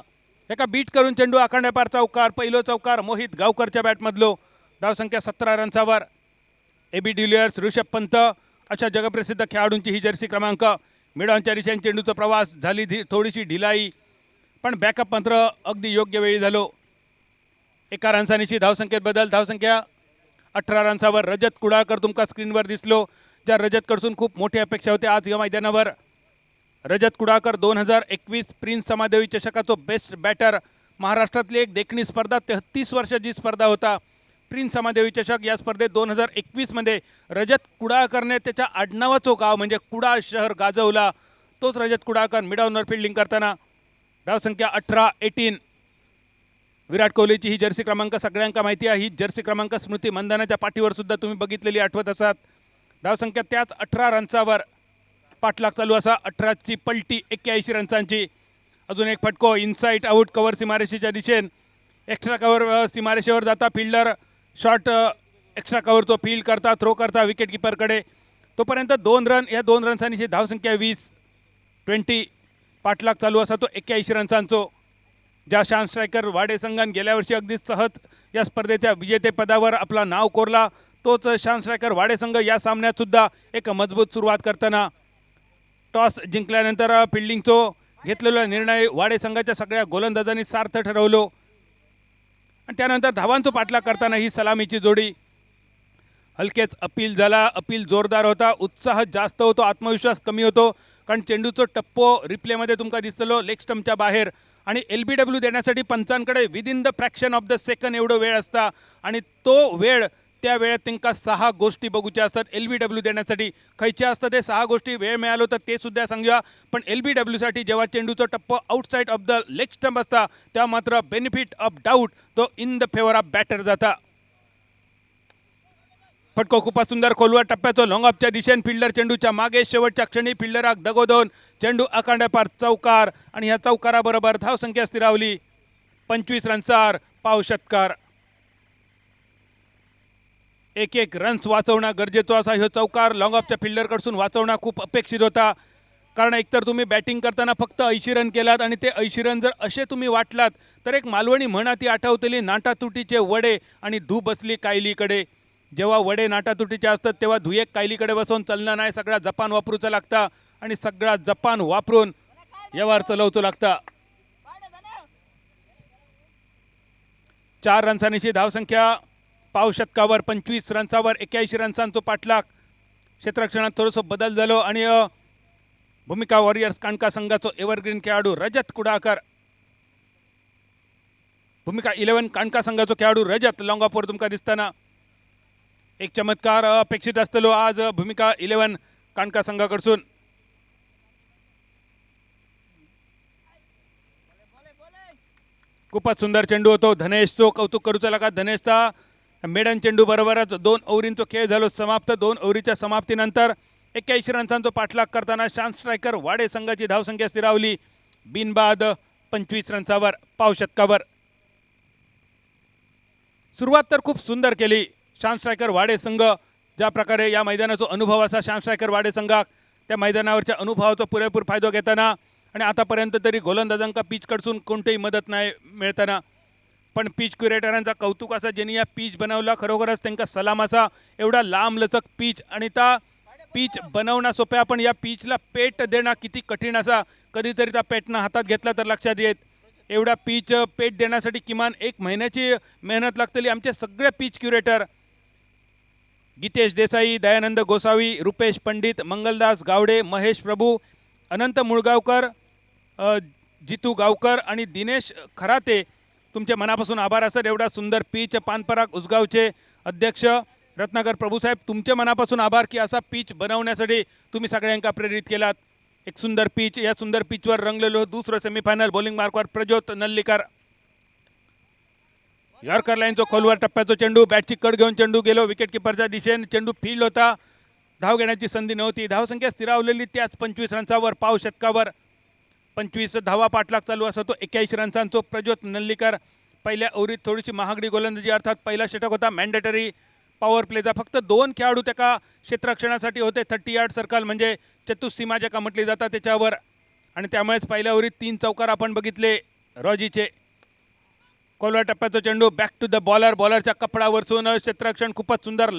एका बीट करून चेंडू आखांड्या पार चौकार. पहिलो चौकार मोहित गावकरच्या बॅटमधलो. धावसंख्या 17 रन्सावर. AB डिव्हिलियर्स, ऋषभ पंत अशा जगप्रसिद्ध खेळाडूंची ही जर्सी क्रमांक. मिड ऑनच्या दिशेने चेंडूचा प्रवास झाली थोडीशी ढिलाई, पण बॅकअप मात्र अगदी योग्य वेळी झालो. एका रनसानीची धावसंख्येत बदल. धावसंख्या 18 रन्सावर. रजत कुडाळकर तुमका स्क्रीनवर दिसलो, ज्या रजतकडसून खूप मोठी अपेक्षा होती आज या मैदानावर. रजत कुडाळकर 2021 प्रिन्स समादेवी चषकाचो बेस्ट बॅटर. महाराष्ट्रातली एक देखणी स्पर्धा, 33 वर्षाची स्पर्धा होता प्रिन्स समादेवी चषक. या स्पर्धेत 2021 मध्ये रजत कुडाळकरने त्याच्या आडनावाचो गाव म्हणजे कुडाळ शहर गाजवला. तोच रजत कुडाळकर मिड ऑनवर फिल्डिंग करताना. धावसंख्या 18. विराट कोहलीची ही जर्सी क्रमांक सगळ्यांका माहिती आहे. ही जर्सी क्रमांक स्मृती मंदानाच्या पाठीवर सुद्धा तुम्ही बघितलेली आठवत असात. धावसंख्या त्याच 18 रनसावर पाठलाग चालू असा. 18ची पलटी 81 रन्सांची. अजून एक फटको इनसाइड आउट कव्हर सीमारेषेच्या दिशेने. एक्स्ट्रा कव्हर सीमारेषेवर जाता फिल्डर शॉर्ट एक्स्ट्रा कव्हरचो फील्ड करता, थ्रो करता विकेट किपरकडे. तोपर्यंत 2 रन. या 2 रन्सांची धावसंख्या 20. पाठलाग चालू असा तो 81 रन्सांचो. ज्या शान स्ट्रायकर वाडे संघान गेल्या वर्षी अगदी सहज या स्पर्धेच्या विजेतेपदावर आपला नाव कोरला, तोच शान स्ट्रायकर वाडे संघ या सामन्यात सुद्धा एक मजबूत सुरुवात करताना. टॉस जिंकल्यानंतर फिल्डिंगचो घेतलेला निर्णय वाडे संघाच्या सगळ्या गोलंदाजांनी सार्थ ठरवलो आणि त्यानंतर धावांचो पाठलाग करताना ही सलामीची जोडी. हलकेच अपील झाला. अपील जोरदार होता. उत्साह जास्त होतो, आत्मविश्वास कमी होतो, कारण चेंडूचो टप्पो रिप्लेमध्ये तुमका दिसतलो लेग स्टंपच्या बाहेर आणि LBW देण्यासाठी पंचांकडे within the fraction of the second एवढं वेळ असता आणि तो वेळ त्या वेळेत त्यांना 6 गोष्टी बघूच्या असतात. LBW देण्यासाठी खयच्या असतात ते 6 गोष्टी. वेळ मिळालो तर ते सुद्धा सांगूया, पण LBW साठी जेव्हा चेंडूचा टप्पो outside of the leg stump असता तेव्हा मात्र बेनिफिट ऑफ डाऊट तो in the favour of batter जाता. फटको खूपच सुंदर खोलवर टप्प्याचो लॉंग ऑफच्या दिशेने. फिल्डर चेंडूच्या मागे शेवटच्या क्षणी फिल्डराक दगोदोन चेंडू आखांड्या पार चौकार आणि ह्या चौकाराबरोबर धावसंख्या स्थिरावली 25 रनसार. पाव षटकार. एक रन्स वाचवणं गरजेचं असा ह्यो चौकार लॉंग ऑफच्या फिल्डरकडसून वाचवणं खूप अपेक्षित होता, कारण एकतर तुम्ही बॅटिंग करताना फक्त 80 रन केलात आणि ते 80 रन जर असे तुम्ही वाटलात तर एक मालवणी म्हणा ती आठवतली, नाटातुटीचे वडे आणि धू बसली कायलीकडे. जेव्हा वडे नाटातुटीचे असतात तेव्हा धुयेक कायलीकडे बसवून चालणार नाही, सगळा जपान वापरूचा लागता आणि सगळा जपान वापरून व्यवहार चालवचो लागता. 4 रन्सांची धावसंख्या पाव षटकावर. 25 रन्सावर 81 रन्सांचो पाठलाग. क्षेत्ररक्षणात थोडंसं बदल झालो आणि भूमिका वॉरियर्स काणका संघाचो एव्हरग्रीन खेळाडू रजत कुडाळकर, भूमिका 11 काणका संघाचो खेळाडू रजत लॉंग ऑफवर तुमका दिसताना. एक चमत्कार अपेक्षित असतलो आज भूमिका 11 काणका संघाकडसून. खूपच सुंदर चेंडू होतो. धनेशचो कौतुक करूचा लागा. धनेशचा मेडन चेंडू बरोबरच 2 ओव्हरींचो खेळ झालो समाप्त. 2 ओव्हरीच्या समाप्तीनंतर 81 रन्सांचो पाठलाग करताना शान स्ट्रायकर वाडे संघाची धावसंख्या स्थिरावली बिनबाद 25 रन्सावर. पाव षटकावर. सुरुवात तर खूप सुंदर केली शान स्ट्रायकर वाडे संघ. ज्या प्रकारे या मैदानाचा अनुभव असा शान स्ट्रायकर वाडे संघाक, त्या मैदानावरच्या अनुभवाचा पुरेपूर फायदा घेताना आणि आतापर्यंत तरी गोलंदाजांका पिचकडसून कोणतीही मदत नाही मिळताना, पण पिच क्युरेटरांचा कौतुक असा ज्यांनी या पिच बनवला. खरोखरच त्यांना सलाम असा. एवढा लांब लचक पिच आणि त्या पिच बनवणं सोप्या, पण या पिचला पेट देणं किती कठीण असा. कधीतरी त्या पेटनं हातात घेतला तर लक्षात येत. एवढा पिच पेट देण्यासाठी किमान 1 महिन्याची मेहनत लागतली. आमचे सगळे पिच क्युरेटर गीतेश देसाई, दयानंद गोसावी, रुपेश पंडित, मंगलदास गावडे, महेश प्रभू, अनंत मुळगावकर, जितू गावकर आणि दिनेश खराते तुमचे मनापासून आभार असत. एवढा सुंदर पीच पानपराग उसगावचे अध्यक्ष रत्नाकर प्रभूसाहेब तुमचे मनापासून आभार की असा पीच बनवण्यासाठी तुम्ही सगळ्यांका प्रेरित केलात. एक सुंदर पीच, या सुंदर पिचवर रंगलेलो दुसरं सेमीफायनल. बॉलिंग मार्कवर प्रज्योत नल्लीकर. यॉर्कर लाईनचा खोलवर टप्प्याचा चेंडू, बॅटची कड घेऊन चेंडू गेलो विकेट किपरच्या दिशेने. चेंडू फील्ड होता, धाव घेण्याची संधी नव्हती. धावसंख्या स्थिरावलेली त्याच 25 रन्सावर, पाव षटकावर 25 धावा पाठलाग चालू असतो. 81 रन्सांचा प्रज्योत नल्लीकर. पहिल्या ओव्हरीत थोडीशी महागडी गोलंदाजी, अर्थात पहिला षटक होता मॅन्डेटरी पॉवर प्लेचा. फक्त 2 खेळाडू त्याका क्षेत्ररक्षणासाठी होते. 30 यार्ड सर्कल म्हणजे चतुःसीमा ज्याका म्हटली जातात त्याच्यावर, आणि त्यामुळेच पहिल्या ओव्हरीत 3 चौकार आपण बघितले रॉजीचे. खोलवर टप्प्याचा चेंडू, बॅक टू द बॉलर. बॉलरच्या कपडावरसून क्षेत्ररक्षण खूपच सुंदर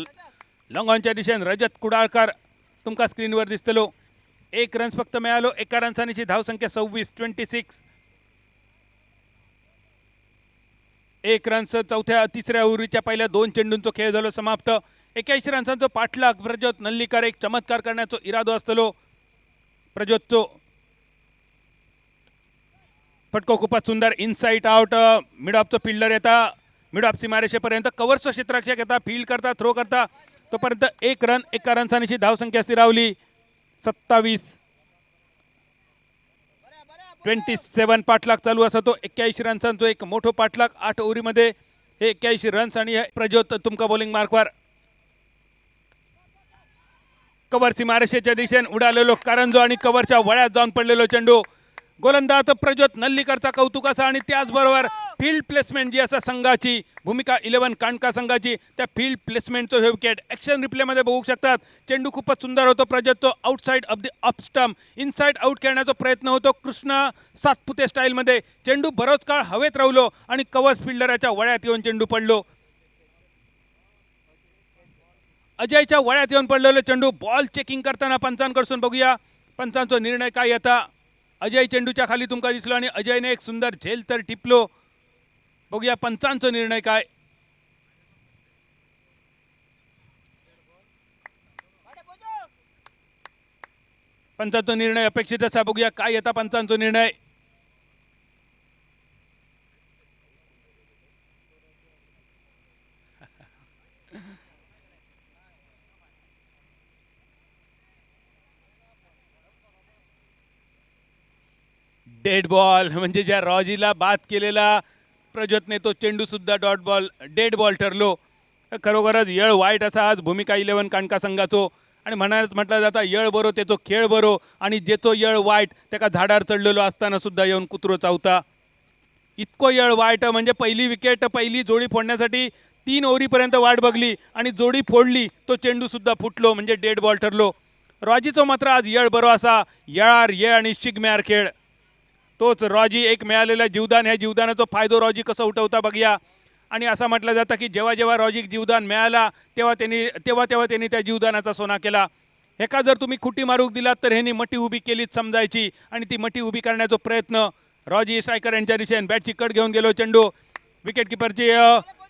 लॉंग ऑनच्या दिशेने. रजत कुडाळकर तुमका स्क्रीनवर दिसतलो. 1 रन्स फक्त मिळालो. 1 रन्सांची धावसंख्या 26. 1 रन्स तिसऱ्या ओव्हरीच्या पहिल्या 2 चेंडूंचा खेळ झालो समाप्त. 81 रन्सांचा पाठलाग प्रज्योत नल्लीकर. एक चमत्कार करण्याचा इरादो असतलो प्रज्योतचो. फटको खूपच सुंदर, इनसाइट आउट. मिड ऑफचा फिल्डर येता, मिड ऑफ सीमारेषेपर्यंत कव्हरचं क्षेत्ररक्षक येता, फील्ड करता, थ्रो करता. तोपर्यंत 1 रन 1 रन्सांची धावसंख्या स्थिरावली. 27 पाठलाग चालू असतो. 81 रन्सांचा एक मोठो पाठलाग 8 ओव्हरीमध्ये. हे 81 रन्स आणि प्रज्योत तुमका बॉलिंग मार्कवर. कव्हर सीमारेषेच्या दिशेने उडालेलो कारंजो आणि कव्हरच्या वळ्यात जाऊन पडलेलो चेंडू. गोलंदाज प्रज्योत नल्लीकरचा कौतुक असा, आणि त्याचबरोबर फील्ड प्लेसमेंट जी असा संघाची भूमिका 11 कांडका संघाची, त्या फील्ड प्लेसमेंटचं हे विकेट ॲक्शन रिप्लेमध्ये बघू शकतात. चेंडू खूपच सुंदर होतो प्रज्योतचा. Outside off the off stump, inside out खेळण्याचा प्रयत्न होतो कृष्णा सातपुते स्टाईलमध्ये. चेंडू बरोच काळ हवेत राहिलो आणि कव्हर फिल्डरच्या वळ्यात येऊन चेंडू पडलो. अजयच्या वळ्यात येऊन पडलेलो चेंडू. बॉल चेकिंग करताना पंचांकडून बघूया पंचांचा निर्णय काय येता. अजय चेंडूच्या खाली तुमका दिसलो आणि अजयने एक सुंदर झेल तर टिपलो. बघूया पंचांचा निर्णय काय. पंचांचा निर्णय अपेक्षित असा. बघूया काय येता पंचांचा निर्णय. डेड बॉल म्हणजे ज्या रॉजीला बाद केलेला प्रज्योतने तो चेंडू सुद्धा डेड बॉल ठरलो. खरोखरच येळ वाईट असा आज भूमिका 11 कांडका संघाचो. आणि म्हटलं जाता येळ बरो त्याचो खेळ बरो, आणि जेचो येळ वाईट त्याका झाडार चढलेलो असताना सुद्धा येऊन कुत्रो चावता. इतको येळ वाईट म्हणजे पहिली विकेट, पहिली जोडी फोडण्यासाठी 3 ओव्हरीपर्यंत वाट बघली आणि जोडी फोडली, तो चेंडू सुद्धा फुटलो म्हणजे डेड बॉल ठरलो. रॉजीचो मात्र आज येळ बरो असा. येळार येळ आणि शिगम्यार खेळ. तोच रॉजी एक मिळालेला जीवदान, ह्या जीवदानाचा फायदो रॉजी कसं उठवता बघूया. आणि असं म्हटलं जातं की जेव्हा जेव्हा रॉजीक जीवदान मिळाला तेव्हा त्यांनी त्या जीवदानाचा सोना केला. एका जर तुम्ही खुटी मारूक दिलात तर ह्यांनी मटी उभी केलीच समजायची, आणि ती मटी उभी करण्याचा प्रयत्न रॉजी स्ट्रायकर यांच्या दिशेने. बॅटची कट घेऊन गेलो चेंडू. विकेट किपरची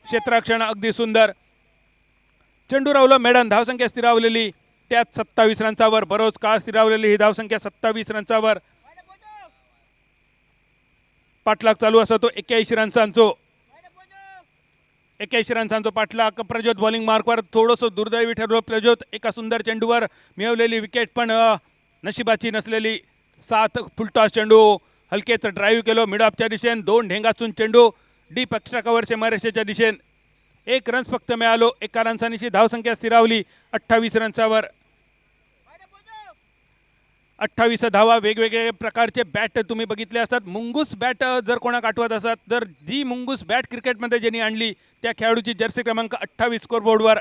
क्षेत्ररक्षण अगदी सुंदर. चेंडू रावलो मेडन. धावसंख्या स्थिरावलेली त्यात 27 रन्सावर. बरोच काळ स्थिरावलेली ही धावसंख्या 27 रन्सावर. पाठलाग चालू असतो 81 रन्सांचो. 81 रन्सांचो पाठलाग. प्रज्योत बॉलिंग मार्कवर. थोडंसं दुर्दैवी ठरलो प्रज्योत. एका सुंदर चेंडूवर मिळवलेली विकेट पण नशिबाची नसलेली. 7 फुलटॉस चेंडू. हलकेच ड्राईव्ह केलो मिड ऑफच्या दिशेने. 2 ढेंगाचून चेंडू डीप एक्स्ट्रा कव्हर सीमारेषेच्या दिशेने. 1 रन्स फक्त मिळालो. 1 रन्सांची धावसंख्या स्थिरावली 28 रन्सावर. 28 धावा. वेगवेगळे प्रकारचे बॅट तुम्ही बघितले असतात. मुंगूस बॅट जर कोणाक आठवत असतात तर जी मुंगूस बॅट क्रिकेटमध्ये ज्यांनी आणली त्या खेळाडूची जर्सी क्रमांक 28 स्कोरबोर्डवर.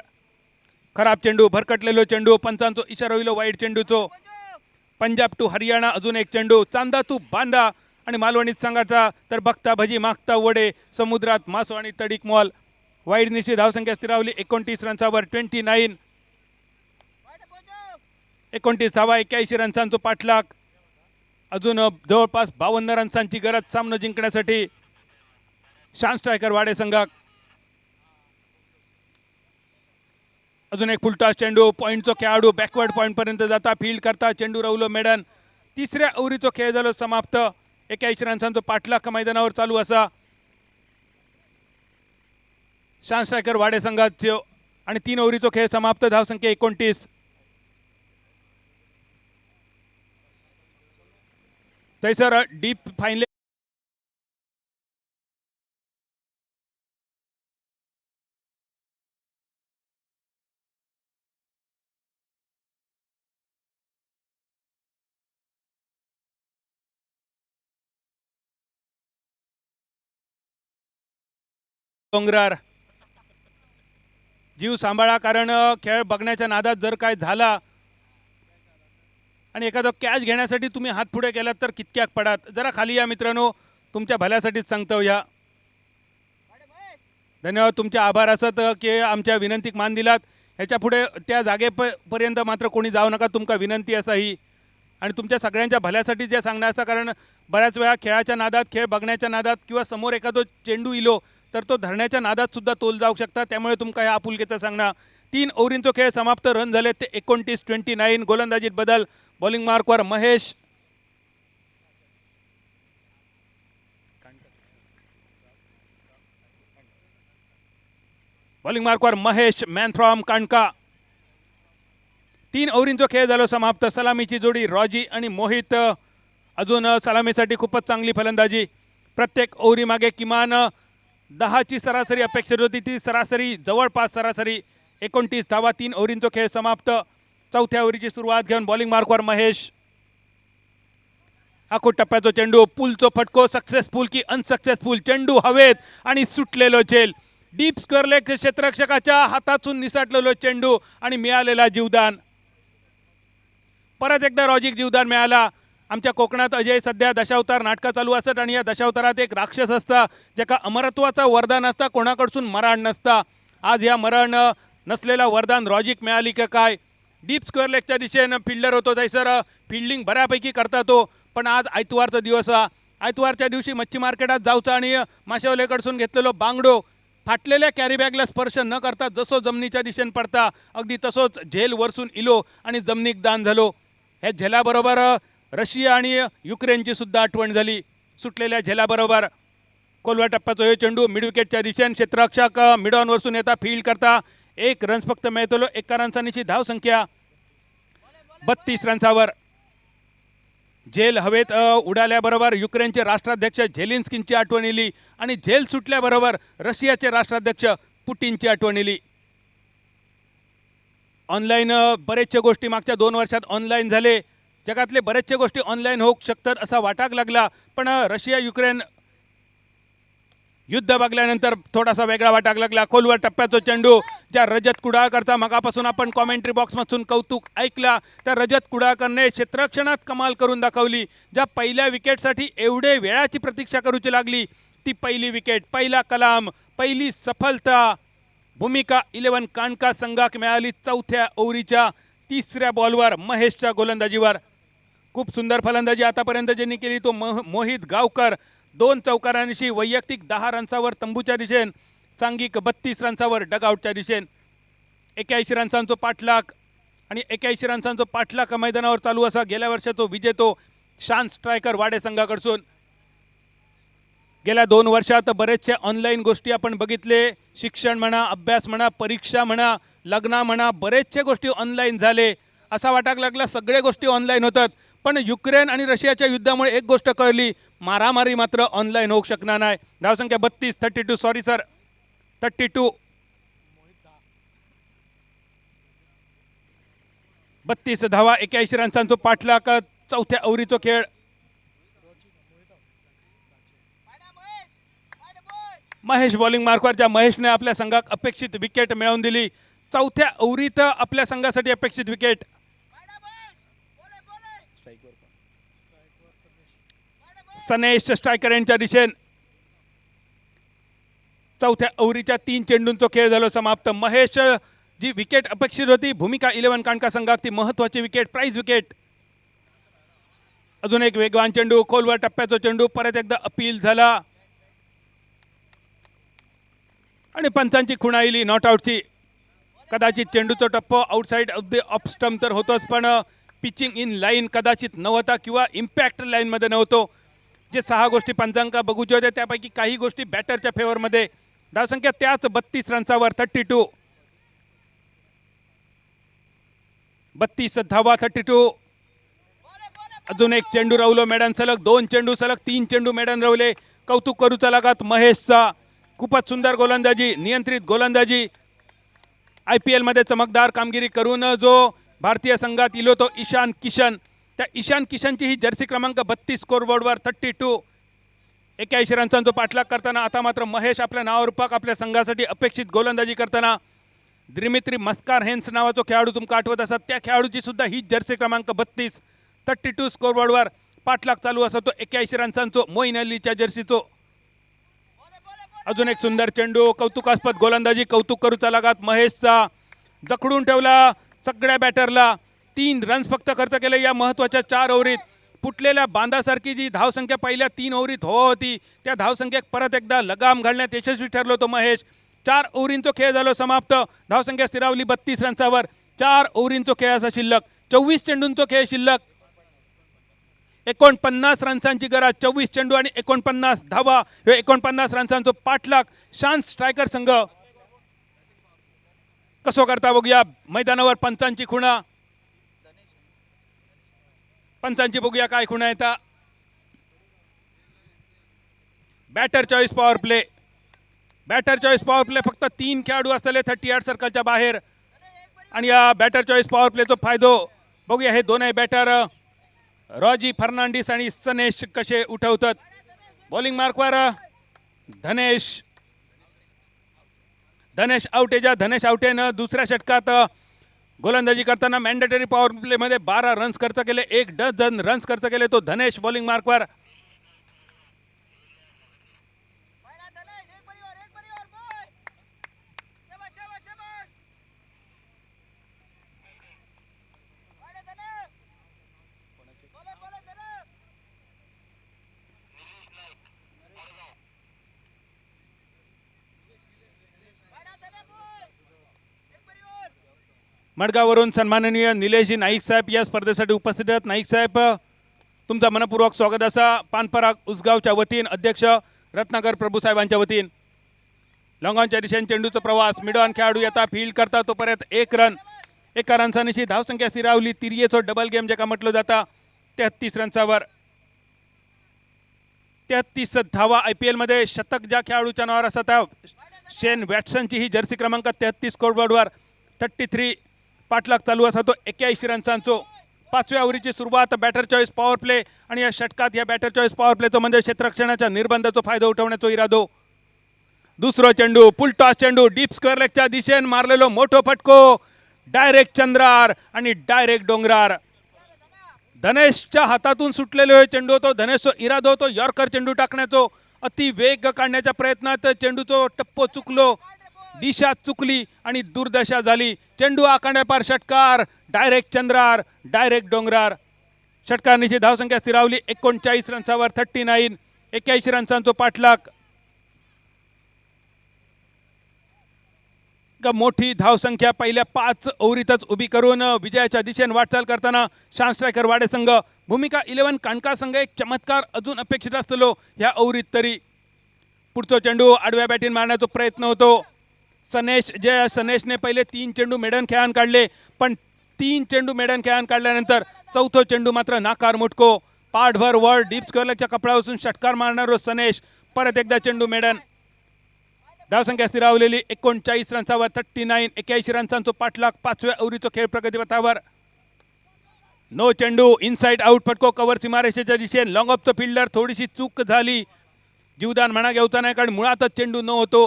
खराब चेंडू, भरकटलेलो चेंडू. पंचांचो इशारा होईल वाईट चेंडूचो. पंजाब टू हरियाणा अजून एक चेंडू. चांदा टू बांदा. आणि मालवणीत सांगायचा तर बघता भजी मागता वडे, समुद्रात मासो आणि तडीक मॉल. वाईट निश्चित धावसंख्या स्थिरावली 29 रन्सावर. 29 धावा. 81 रन्सांचो पाठलाग. अजून जवळपास 52 रन्सांची गरज सामना जिंकण्यासाठी शान स्ट्रायकर वाडे संघाक. अजून एक फुलटॉस चेंडू. पॉईंटचो खेळाडू बॅकवर्ड पॉईंट पर्यंत जाता, फील्ड करता. चेंडू रावलो मेडन. तिसऱ्या ओव्हरीचो खेळ झालो समाप्त. 81 रन्सांचो पाठलाग मैदानावर चालू असा. शान स्ट्रायकर वाडे संघाचो आणि 3 ओव्हरीचो खेळ समाप्त. धावसंख्या 29. थंयसर डीप फायनल डोंगरार जीव सांभाळा, कारण खेळ बघण्याच्या नादात जर काय झाला आणि एखादा कॅच घेण्यासाठी तुम्ही हात पुढे केलात तर कितक्याक पडात. जरा खाली या मित्रांनो, तुमच्या भल्यासाठीच सांगतो या. धन्यवाद, तुमचे आभार असत की आमच्या विनंतीक मान दिलात. ह्याच्या पुढे त्या जागेपर्यंत मात्र कोणी जाऊ नका, तुमका विनंती असा ही. आणि तुमच्या सगळ्यांच्या भल्यासाठी जे सांगणं असं, कारण बऱ्याच वेळा खेळाच्या नादात, खेळ बघण्याच्या नादात किंवा समोर एखादो चेंडू इलो तर तो धरण्याच्या नादात सुद्धा तोल जाऊ शकता. त्यामुळे तुमका ह्या आपुलकेचं सांगणं. 3 ओव्हरींचो खेळ समाप्त. रन झाले ते 29-29. गोलंदाजीत बदल. बॉलिंग मार्कवर महेश. बॉलिंग मार्कवर महेश, मॅन फ्रॉम कांडका. 3 ओव्हरींचो खेळ झालो समाप्त. सलामीची जोडी रॉजी आणि मोहित. अजून सलामीसाठी खूपच चांगली फलंदाजी. प्रत्येक ओव्हरी मागे किमान 10ची सरासरी अपेक्षित होती, ती सरासरी जवळपास सरासरी. 29 धावा. 3 ओव्हरींचो खेळ समाप्त. चौथ्या ओव्हरीची सुरुवात घेऊन बॉलिंग मार्कवर महेश. आखो टप्प्याचो चेंडू. पुलचो फटको. सक्सेसफुल की अनसक्सेसफुल. चेंडू हवेत आणि सुटलेलो झेल. डीप स्क्वेअर लेग क्षेत्ररक्षकाच्या हातातून निसटलेलो चेंडू आणि मिळालेला जीवदान. परत एकदा रॉजिक जीवदान मिळाला. आमच्या कोकणात अजय सध्या दशावतार नाटकं चालू असत आणि या दशावतारात एक राक्षस असता ज्याका अमरत्वाचा वरदान असता, कोणाकडसून मरण नसता. आज या मरण नसलेला वरदान रॉजिक मिळाली का काय. डीप स्क्वेअर लेगच्या दिशेनं फिल्डर होतो, थंयसर फिल्डिंग बऱ्यापैकी करता तो. पण आज आयतवारचा दिवस हा. आयतवारच्या दिवशी मच्छी मार्केटात जाऊचा आणि माशेवलेकडसून घेतलेलो बांगडो फाटलेल्या कॅरीबॅगला स्पर्श न करता जसो जमिनीच्या दिशेने पडता, अगदी तसोच झेल वरसून इलो आणि जमिनीक दान झालो. हे झेलाबरोबर रशिया आणि युक्रेनची सुद्धा आठवण झाली. सुटलेल्या झेलाबरोबर खोलवा टप्प्याचो हे चेंडू मिडविकेटच्या दिशेने. क्षेत्ररक्षक मिडॉन वरसून येता, फील्ड करता. 1 रन्स फक्त मिळतलो. 1 रन्सांची धावसंख्या 32 रन्सावर. झेल हवेत उडाल्याबरोबर युक्रेनचे राष्ट्राध्यक्ष झेलिन्स्कींची आठवण येली आणि झेल सुटल्याबरोबर रशियाचे राष्ट्राध्यक्ष पुटिनची आठवण येली. ऑनलाईन बरेचशा गोष्टी मागच्या 2 वर्षात ऑनलाईन झाले. जगातले बरेचशा गोष्टी ऑनलाईन होऊ शकतात असा वाटाक लागला, पण रशिया युक्रेन युद्ध बघल्यानंतर थोडासा वेगळा वाटाक लागला. खोलवर टप्प्याचो चेंडू ज्या रजत कुडाळकरचा मगापासून आपण कॉमेंट्री बॉक्समधून कौतुक ऐकला, त्या रजत कुडाळकरने क्षेत्ररक्षणात कमाल करून दाखवली. ज्या पहिल्या विकेटसाठी एवढे वेळाची प्रतीक्षा करूची लागली, ती पहिली विकेट, पहिला कलाम, पहिली सफलता भूमिका 11 कांडका संघाक मिळाली. चौथ्या ओव्हरीच्या 3ऱ्या बॉलवर महेशच्या गोलंदाजीवर. खूप सुंदर फलंदाजी आतापर्यंत ज्यांनी केली तो मोहित गावकर. 2 चौकारांशी वैयक्तिक 10 रन्सावर तंबूच्या दिशेन, सांघिक 32 रन्सावर डगआउटच्या दिशेन. 81 रन्सांचो पाठलाग आणि 81 रन्सांचो पाठलाग मैदानावर चालू असा. गेल्या वर्षाचो विजेतो शान स्ट्रायकर वाडे संघाकडसून. गेल्या 2 वर्षात बरेचसे ऑनलाईन गोष्टी आपण बघितले. शिक्षण म्हणा, अभ्यास म्हणा, परीक्षा म्हणा, लग्न म्हणा, बरेचशे गोष्टी ऑनलाईन झाले. असा वाटाक लागला सगळे गोष्टी ऑनलाईन होतात. पण युक्रेन आणि रशियाच्या युद्धामुळे एक गोष्ट कळली, मारामारी मात्र ऑनलाईन होऊ शकणार नाही. धावसंख्या 32 सॉरी सर 32. 32 धावा. 81 रन्सांचो पाठलाग. चौथ्या ओव्हरीचो खेळ. महेश बॉलिंग मार्कवरच्या महेशने आपल्या संघाक अपेक्षित विकेट मिळवून दिली. चौथ्या ओव्हरीत आपल्या संघासाठी अपेक्षित विकेट. सनेश स्ट्रायकर यांच्या दिशेने. चौथ्या ओव्हरीच्या 3 चेंडूंचो खेळ झालो समाप्त. महेश जी विकेट अपेक्षित होती भूमिका 11 कांडका संघाक, ती महत्वाची विकेट, प्राइज विकेट. अजून एक वेगवान चेंडू, खोलवर टप्प्याचो चेंडू, परत एकदा अपील झाला आणि पंचांची खुणा येईल नॉट आउटची. कदाचित चेंडूचा टप्पो outside of the off stump तर होतोच, पण पिचिंग इन लाईन कदाचित नव्हता किंवा इम्पॅक्ट लाईनमध्ये नव्हतो. जे 6 गोष्टी पंचांका बघूच्या होत्या त्यापैकी काही गोष्टी बॅटरच्या फेवरमध्ये. धावसंख्या त्याच 32 रन्सावर 32. 32 धावा 32. अजून एक चेंडू राहुलो मैदान सलग 2 चेंडू सलग 3 चेंडू मैदान राहुले. कौतुक करूचा लागत महेशचा. खूपच सुंदर गोलंदाजी, नियंत्रित गोलंदाजी. IPL मध्ये चमकदार कामगिरी करून जो भारतीय संघात इलो तो ईशान किशन. त्या ईशान किशनची ही जर्सी क्रमांक 32 स्कोरबोर्डवर 32. 81 रन्सांचा पाठलाग करताना आता मात्र महेश आपल्या नावारूपाक आपल्या संघासाठी अपेक्षित गोलंदाजी करताना दिमित्री मस्कार हेन्स नावाचा खेळाडू तुमका आठवत असत त्या खेळाडूची सुद्धा ही जर्सी क्रमांक 32 स्कोरबोर्डवर पाठलाग चालू असा तो 81 रन्सांचो मोईन अलीच्या जर्सीचो. अजून एक सुंदर चेंडू, कौतुकास्पद गोलंदाजी, कौतुक करूचा लागत महेशचा. जखडून ठेवला सगळ्या बॅटरला. 3 रन्स फक्त खर्च केले या महत्वाच्या 4 ओव्हरीत. फुटलेल्या बांधासारखी जी धावसंख्या पहिल्या 3 ओव्हरीत होती त्या धावसंख्येक परत एकदा लगाम घालण्यात यशस्वी ठरलो तो महेश. 4 ओव्हरींचो खेळ झालो समाप्त. धावसंख्या स्थिरावली 32 रन्सावर. 4 ओव्हरींचो खेळ असा शिल्लक. 24 चेंडूंचो खेळ शिल्लक. 49 रन्सांची गरज. 24 चेंडू आणि 49 धावा. हे 49 रन्सांचो पाठलाग शांत स्ट्रायकर संघ कसो करता बघूया. मैदानावर पंचांची खुणा. पंचांची बघूया काय खुणा येता. Batter choice power play. Batter choice power play फक्त 3 खेळाडू असलेले 38 सर्कलच्या बाहेर. आणि या बॅटर चॉईस पॉवर प्लेचो फायदो बघूया. हे दोनही बॅटर रॉजी फर्नांडिस आणि सनेश कसे उठवतात. बॉलिंग मार्कवर धनेश आवटेजा. धनेश आवटेनं दुसऱ्या षटकात गोलंदाजी करताना मॅन्डेटरी पॉवर प्लेमध्ये 12 रन्स खर्च केले. 1 डझन रन्स खर्च केले तो धनेश बॉलिंग मार्कवर. मडगाववरून सन्माननीय निलेशजी नाईक साहेब या स्पर्धेसाठी उपस्थित आहेत. नाईक साहेब तुमचा मनपूर्वक स्वागत असा. पानपराग उसगावच्या वतीन अध्यक्ष रत्नाकर प्रभू साहेबांच्या वतीन. लॉंगॉनच्या दिशेने चेंडूचा प्रवास. मिडॉन खेळाडू येता फील्ड करता तोपर्यंत 1 रन. 1 रन्सांची धावसंख्या स्थिरावली. तिरयेचो डबल गेम जेका म्हटलं जाता 33 रन्सावर. 33 धावा. IPL मध्ये शतक ज्या खेळाडूच्या नावावर असा त्या शेन वॅटसनची ही जर्सी क्रमांक 33 स्कोरबोर्डवर 33. पाठलाग चालू असा तो 81 रन्सांचो. 5व्या ओव्हरीची सुरुवात. बॅटर चॉईस पॉवर प्ले आणि या षटकात या बॅटर चॉईस पॉवर प्लेचो म्हणजे क्षेत्ररक्षणाच्या निर्बंधाचा फायदा उठवण्याचा इरादो. दुसरो चेंडू फुल टॉस चेंडू डीप स्क्वेअर लेगच्या दिशेने मारलेलो मोठो फटको. डायरेक्ट चंद्रार आणि डायरेक्ट डोंगरार. धनेशच्या हातातून सुटलेलो चेंडू तो. धनेशचा इरादो तो यॉर्कर चेंडू टाकण्याचो. अति वेग काढण्याच्या प्रयत्नात चेंडूचो टप्पो चुकलो. दिशा चुकली आणि दुर्दशा झाली. चेंडू आखांड्यापार षटकार. Direct चंद्रार direct डोंगरार. षटकारनीची धावसंख्या स्थिरावली 39 रन्सावर 39. 81 रन्सांचो पाठलाग. मोठी धावसंख्या पहिल्या 5 ओव्हरीतच उभी करून विजयाच्या दिशेने वाटचाल करताना शांत स्ट्रायकर वाडे संघ. भूमिका 11 कानका संघ एक चमत्कार अजून अपेक्षित असतो ह्या ओव्हरीत तरी. पुढचा चेंडू आडव्या बॅटीन मारण्याचा प्रयत्न होतो. सनेशने पहिले 3 चेंडू मेडन खेळान काढले पण 3 चेंडू मेडन खेळान काढल्यानंतर चौथो चेंडू मात्र नाकार मुटको. पाठभर वर डीप स्क्वेअरच्या कपड्यापासून षटकार मारणारो सनेश. परत एकदा चेंडू मेडन. धावसंख्या स्थिरावलेली 39 रन्सावर 39. 81 रन्सांचो पाठलाग. 5व्या ओव्हरीचो खेळ प्रगतीपथावर. नो चेंडू इनसाइड आउट फटको कव्हर सीमारेषेच्या दिशेने. लॉंग ऑफचं फिल्डर थोडीशी चूक झाली. जीवदान म्हणा घेऊचा नाही कारण मुळातच चेंडू न होतो.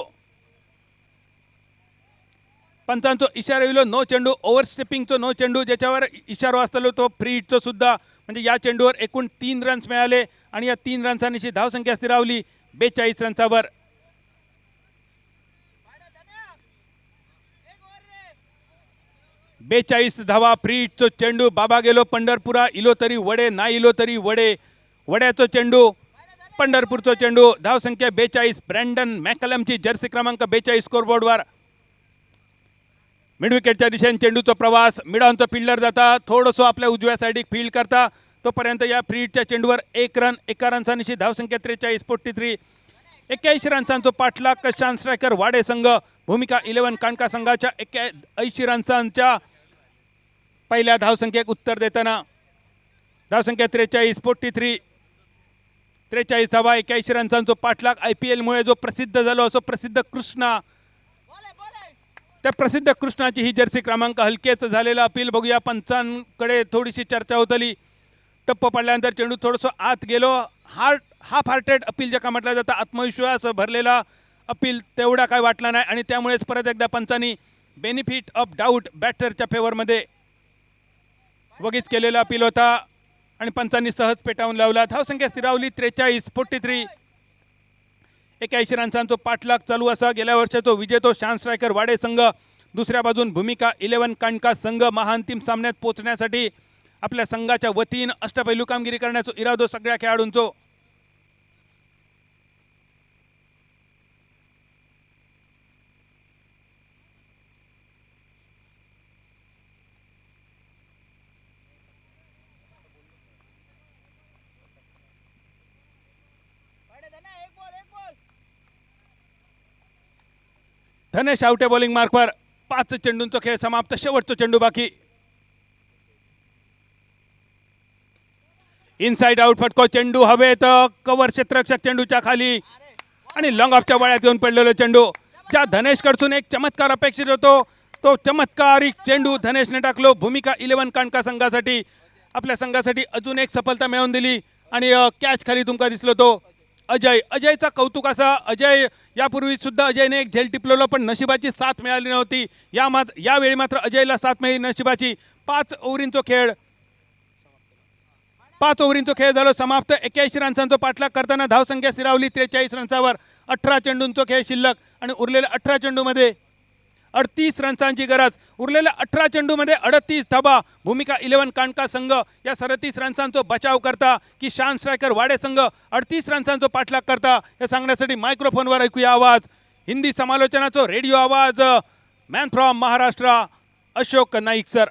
पंचांचो इशारा येलो नो चेंडू. ओव्हरस्टेपिंगचो नो चेंडू ज्याच्यावर इशारो असतो तो फ्री हिटचो सुद्धा. म्हणजे या चेंडूवर एकूण 3 रन्स मिळाले आणि या 3 रन्सांची धावसंख्या स्थिरावली 42 रन्सावर. बेचाळीस धावा. फ्री हिटचो चेंडू. बाबा गेलो पंढरपुरा. इलो तरी वडे ना इलो तरी वडे. वड्याचो चेंडू. पंढरपूरचो चेंडू. धावसंख्या 42. ब्रँडन मॅकलमची जर्सी क्रमांक 42 स्कोरबोर्डवर. मिड विकेटच्या दिशेने चेंडूचा प्रवास. मिडॉनचा फिल्डर जाता थोडंसं आपल्या उजव्या साईडिक फील्ड करता तोपर्यंत या फ्री हिटच्या चेंडूवर 1 रन, एका रनचा धावसंख्या 43-43. 81 रनचा पाठलाग शान स्ट्रायकर वाडे संघ भूमिका 11 कानका संघाच्या 81 रनचा पहिल्या धावसंख्येक उत्तर देताना धावसंख्या 43-43. 43 धावा, 81 रनचा पाठलाग. IPL मुळे जो प्रसिद्ध झालो असो प्रसिद्ध कृष्णा, त्या प्रसिद्ध कृष्णाची ही जर्सी क्रमांक हलकेच झालेला अपील बघूया. पंचांकडे थोडीशी चर्चा होतली. टप्प पडल्यानंतर चेंडू थोडंसं आत गेलो. हाफ हार्टेड अपील ज्याका म्हटलं जातं, आत्मविश्वास भरलेला अपील तेवढा काय वाटला नाही आणि त्यामुळेच परत एकदा पंचांनी बेनिफिट ऑफ डाऊट बॅटरच्या फेवरमध्ये वगीच केलेला अपील होता आणि पंचांनी सहज पेटावून लावला. धावसंख्या स्थिरावली 43-43. 81 रनचा पाठलाग चालू असा. गेल्या वर्षाचा विजेतो शान स्ट्रायकर वाडे संघ, दुसऱ्या बाजून भूमिका 11 कानका संघ महाअंतिम सामन्यात पोहोचण्यासाठी आपल्या संघाच्या वतीनं अष्टपैलू कामगिरी करण्याचा इरादो सगळ्या खेळाडूंचो. धनेश आवटे बॉलिंग मार्कवर. 5 चेंडूंचा खेळ समाप्त. शेवटचा चेंडू बाकी. इनसाइड आउट फटको. चेंडू हवेत. कव्हर क्षेत्ररक्षक चेंडूच्या खाली आणि लॉंग ऑफच्या वळ्यात येऊन पडलेला चेंडू. ज्या धनेश कडसून एक चमत्कार अपेक्षित होतो तो चमत्कारी चेंडू धनेशने टाकलो. भूमिका 11 कानका संघासाठी, आपल्या संघासाठी अजून एक सफलता मिळवून दिली आणि कॅच खाली तुमका दिसलो तो अजयचा कौतुक असा. अजय यापूर्वी सुद्धा अजयने एक झेल टिपलेलो पण नशिबाची साथ मिळाली नव्हती. यावेळी मात्र अजयला साथ मिळाली नशिबाची. 5 ओव्हरींचा खेळ झालो समाप्त. 81 रनचा पाठलाग करताना धावसंख्या स्थिरावली 43 रनच्यावर. 18 चेंडूंचा खेळ शिल्लक आणि उरलेल्या 18 चेंडूमध्ये 38 रनची गरज. उरलेल्या 18 चेंडूमध्ये 38 धाबा. भूमिका 11 कानका संघ या 37 रनचा बचाव करता की शान स्ट्रायकर वाडे संघ 38 रनचा पाठलाग करता हे सांगण्यासाठी मायक्रोफोनवर ऐकूया आवाज. हिंदी समालोचनाचा रेडिओ आवाज. Man from Maharashtra Ashok Naik sir.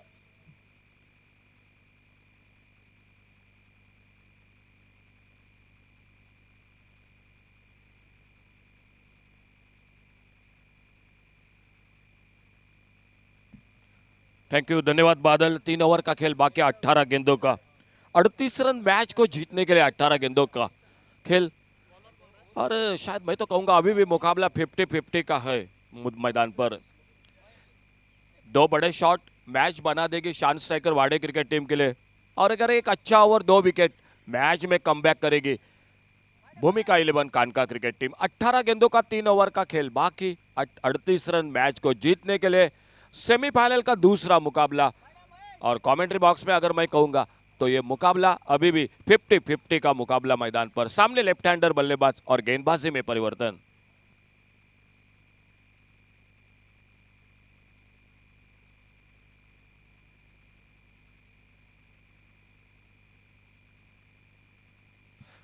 Thank you, धन्यवाद बादल. 3 ओवर का खेल बाकी, 18 गेंदों का 38 रन. मैच को जीतने के लिए 18 गेंदों का खेल और शायद मैं तो कहूंगा अभी भी मुकाबला 50-50 का है मैदान पर. 2 बड़े शॉट मैच बना देगी शान स्ट्राइकर वाडे क्रिकेट टीम के लिए और अगर एक अच्छा ओवर 2 विकेट मैच में कमबैक करेगी भूमिका 11 कानका क्रिकेट टीम. 18 गेंदों का 3 ओवर का खेल बाकी, 38 रन. मैच को जीतने के लिए सेमीफाइनल का दूसरा मुकाबला और कमेंट्री बॉक्स में अगर मैं कहूंगा तो ये मुकाबला अभी भी 50-50 का मुकाबला मैदान पर. सामने लेफ्ट हैंडर बल्लेबाज और गेंदबाजी में परिवर्तन.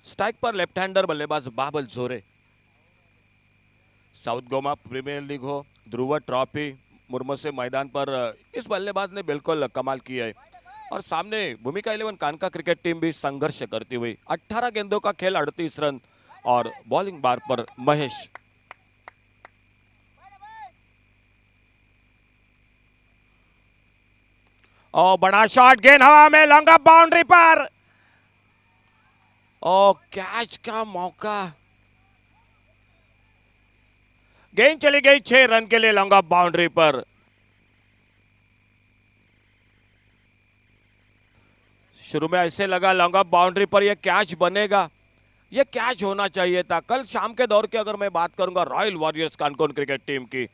स्ट्राइक पर लेफ्ट हैंडर बल्लेबाज बाबल जोरे. साउथ गोवा प्रीमियर लीग हो, ध्रुव ट्रॉफी, मुर्मसे मैदान पर इस बल्लेबाज ने बिल्कुल कमाल किया है और सामने भूमिका 11 कानका क्रिकेट टीम भी संघर्ष करती हुई. 18 गेंदों का खेल, 38 रन और बॉलिंग बार पर महेश. ओ बड़ा शॉट, गेंद हवा में, लॉन्ग ऑफ बाउंड्री पर. ओ कैच का मौका. गेंद चली गई 6 रन के लिए लॉन्ग ऑफ बाउंड्री पर. शुरू में ऐसे लगा लॉन्ग ऑफ बाउंड्री पर यह कैच बनेगा, यह कैच होना चाहिए था. कल शाम के दौर की अगर मैं बात करूंगा royal Warriors Canacona cricket team की,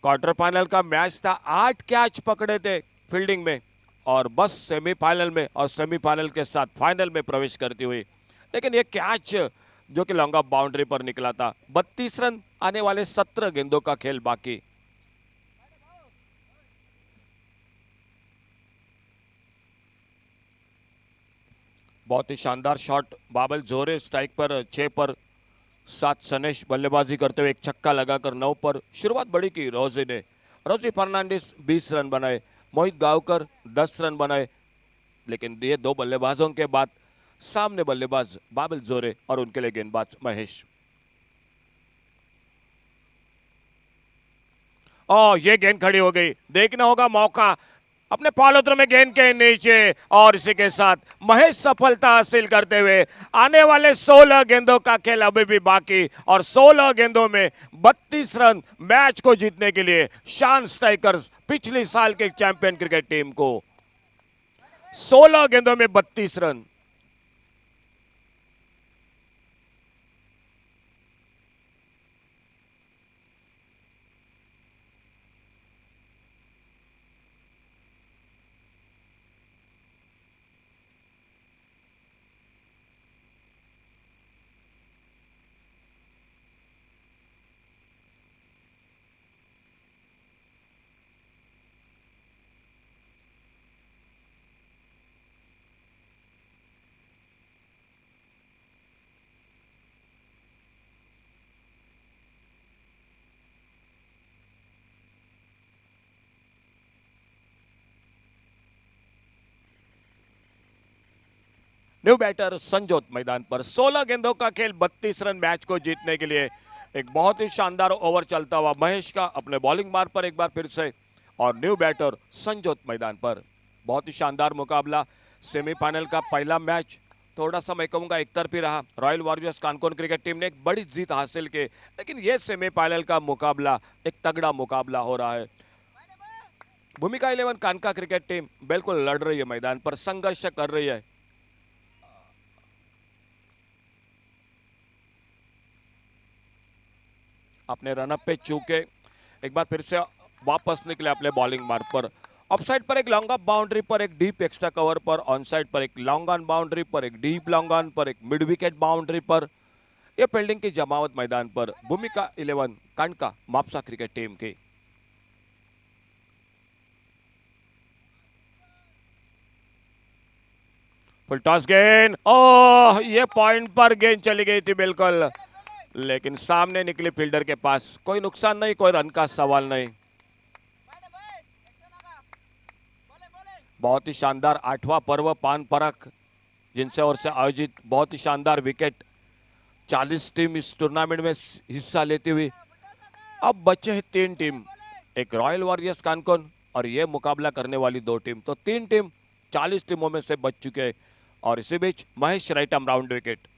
क्वार्टर फाइनल का मैच था, 8 कैच पकड़े थे फील्डिंग में और बस सेमीफाइनल में और सेमीफाइनल के साथ फाइनल में प्रवेश करती हुई. लेकिन यह कैच जो कि लॉन्ग ऑफ बाउंड्री पर निकला था. 32 रन, आने वाले 17 गेंदों का खेल बाकी. बहुत ही शानदार शॉट बाबल जोरे. स्ट्राइक पर 6 पर 7 सनेश बल्लेबाजी करते हुए एक छक्का लगाकर 9 पर शुरुआत बड़ी की रोजी फर्नांडिस 20 रन बनाए, मोहित गावकर 10 रन बनाए, लेकिन ये दो बल्लेबाजों के बाद सामने बल्लेबाज बाबिल जोरे और उनके लिए गेंदबाज महेश। ये गेंद खड़ी हो गई, देखना होगा मौका अपने पालोत्र में गेंद के नीचे, और इसी के साथ महेश सफलता हासिल करते हुए आने वाले 16 गेंदों का खेल अभी भी बाकी, और 16 गेंदों में 32 रन मैच को जीतने के लिए शान स्ट्राइकर्स पिछले साल के चैंपियन क्रिकेट टीम को 16 गेंदों में 32 रन। न्यू बैटर संजोत मैदान पर, 16 गेंदों का खेल 32 रन मैच को जीतने के लिए एक बहुत ही शानदार ओवर चलता हुआ महेश का अपने बॉलिंग मार्ग पर एक बार फिर से, और न्यू बैटर संजोत मैदान पर बहुत ही शानदार मुकाबला। सेमीफाइनल का पहला मैच थोड़ा सा मैं कहूँगा एक तरफी रहा। Royal Warriors Canacona cricket team ने एक बड़ी जीत हासिल की, लेकिन यह सेमीफाइनल का मुकाबला एक तगड़ा मुकाबला हो रहा है। भूमिका 11 कानका क्रिकेट टीम बिल्कुल लड़ रही है मैदान पर, संघर्ष कर रही है। अपने रनअप पे चूके एक बार फिर से वापस निकले अपने बॉलिंग मार्ग पर। ऑफसाइड पर एक लॉन्ग ऑफ बाउंड्री पर, एक डीप एक्स्ट्रा कवर पर, ऑन साइड पर एक लॉन्ग ऑन बाउंड्री पर, एक डीप लॉन्ग ऑन पर, एक मिड विकेट बाउंड्री पर, यह फील्डिंग की जमावट मैदान पर भूमिका 11 कानका मापसा क्रिकेट टीम की। फुल टॉस गेंद, ओह ये पॉइंट पर गेंद चली गई थी बिल्कुल, लेकिन सामने निकले फील्डर के पास। कोई नुकसान नहीं, कोई रन का सवाल नहीं। बहुत ही शानदार 8वां पर्व पान परख जिनसे और से आयोजित बहुत ही शानदार विकेट। 40 टीम इस टूर्नामेंट में हिस्सा लेती हुई अब बचे हैं 3 टीम, एक रॉयल वॉरियर्स कानकोन और ये मुकाबला करने वाली 2 टीम। तो 3 टीम 40 टीमों में से बच चुके हैं, और इसी beach Mahesh right arm round wicket.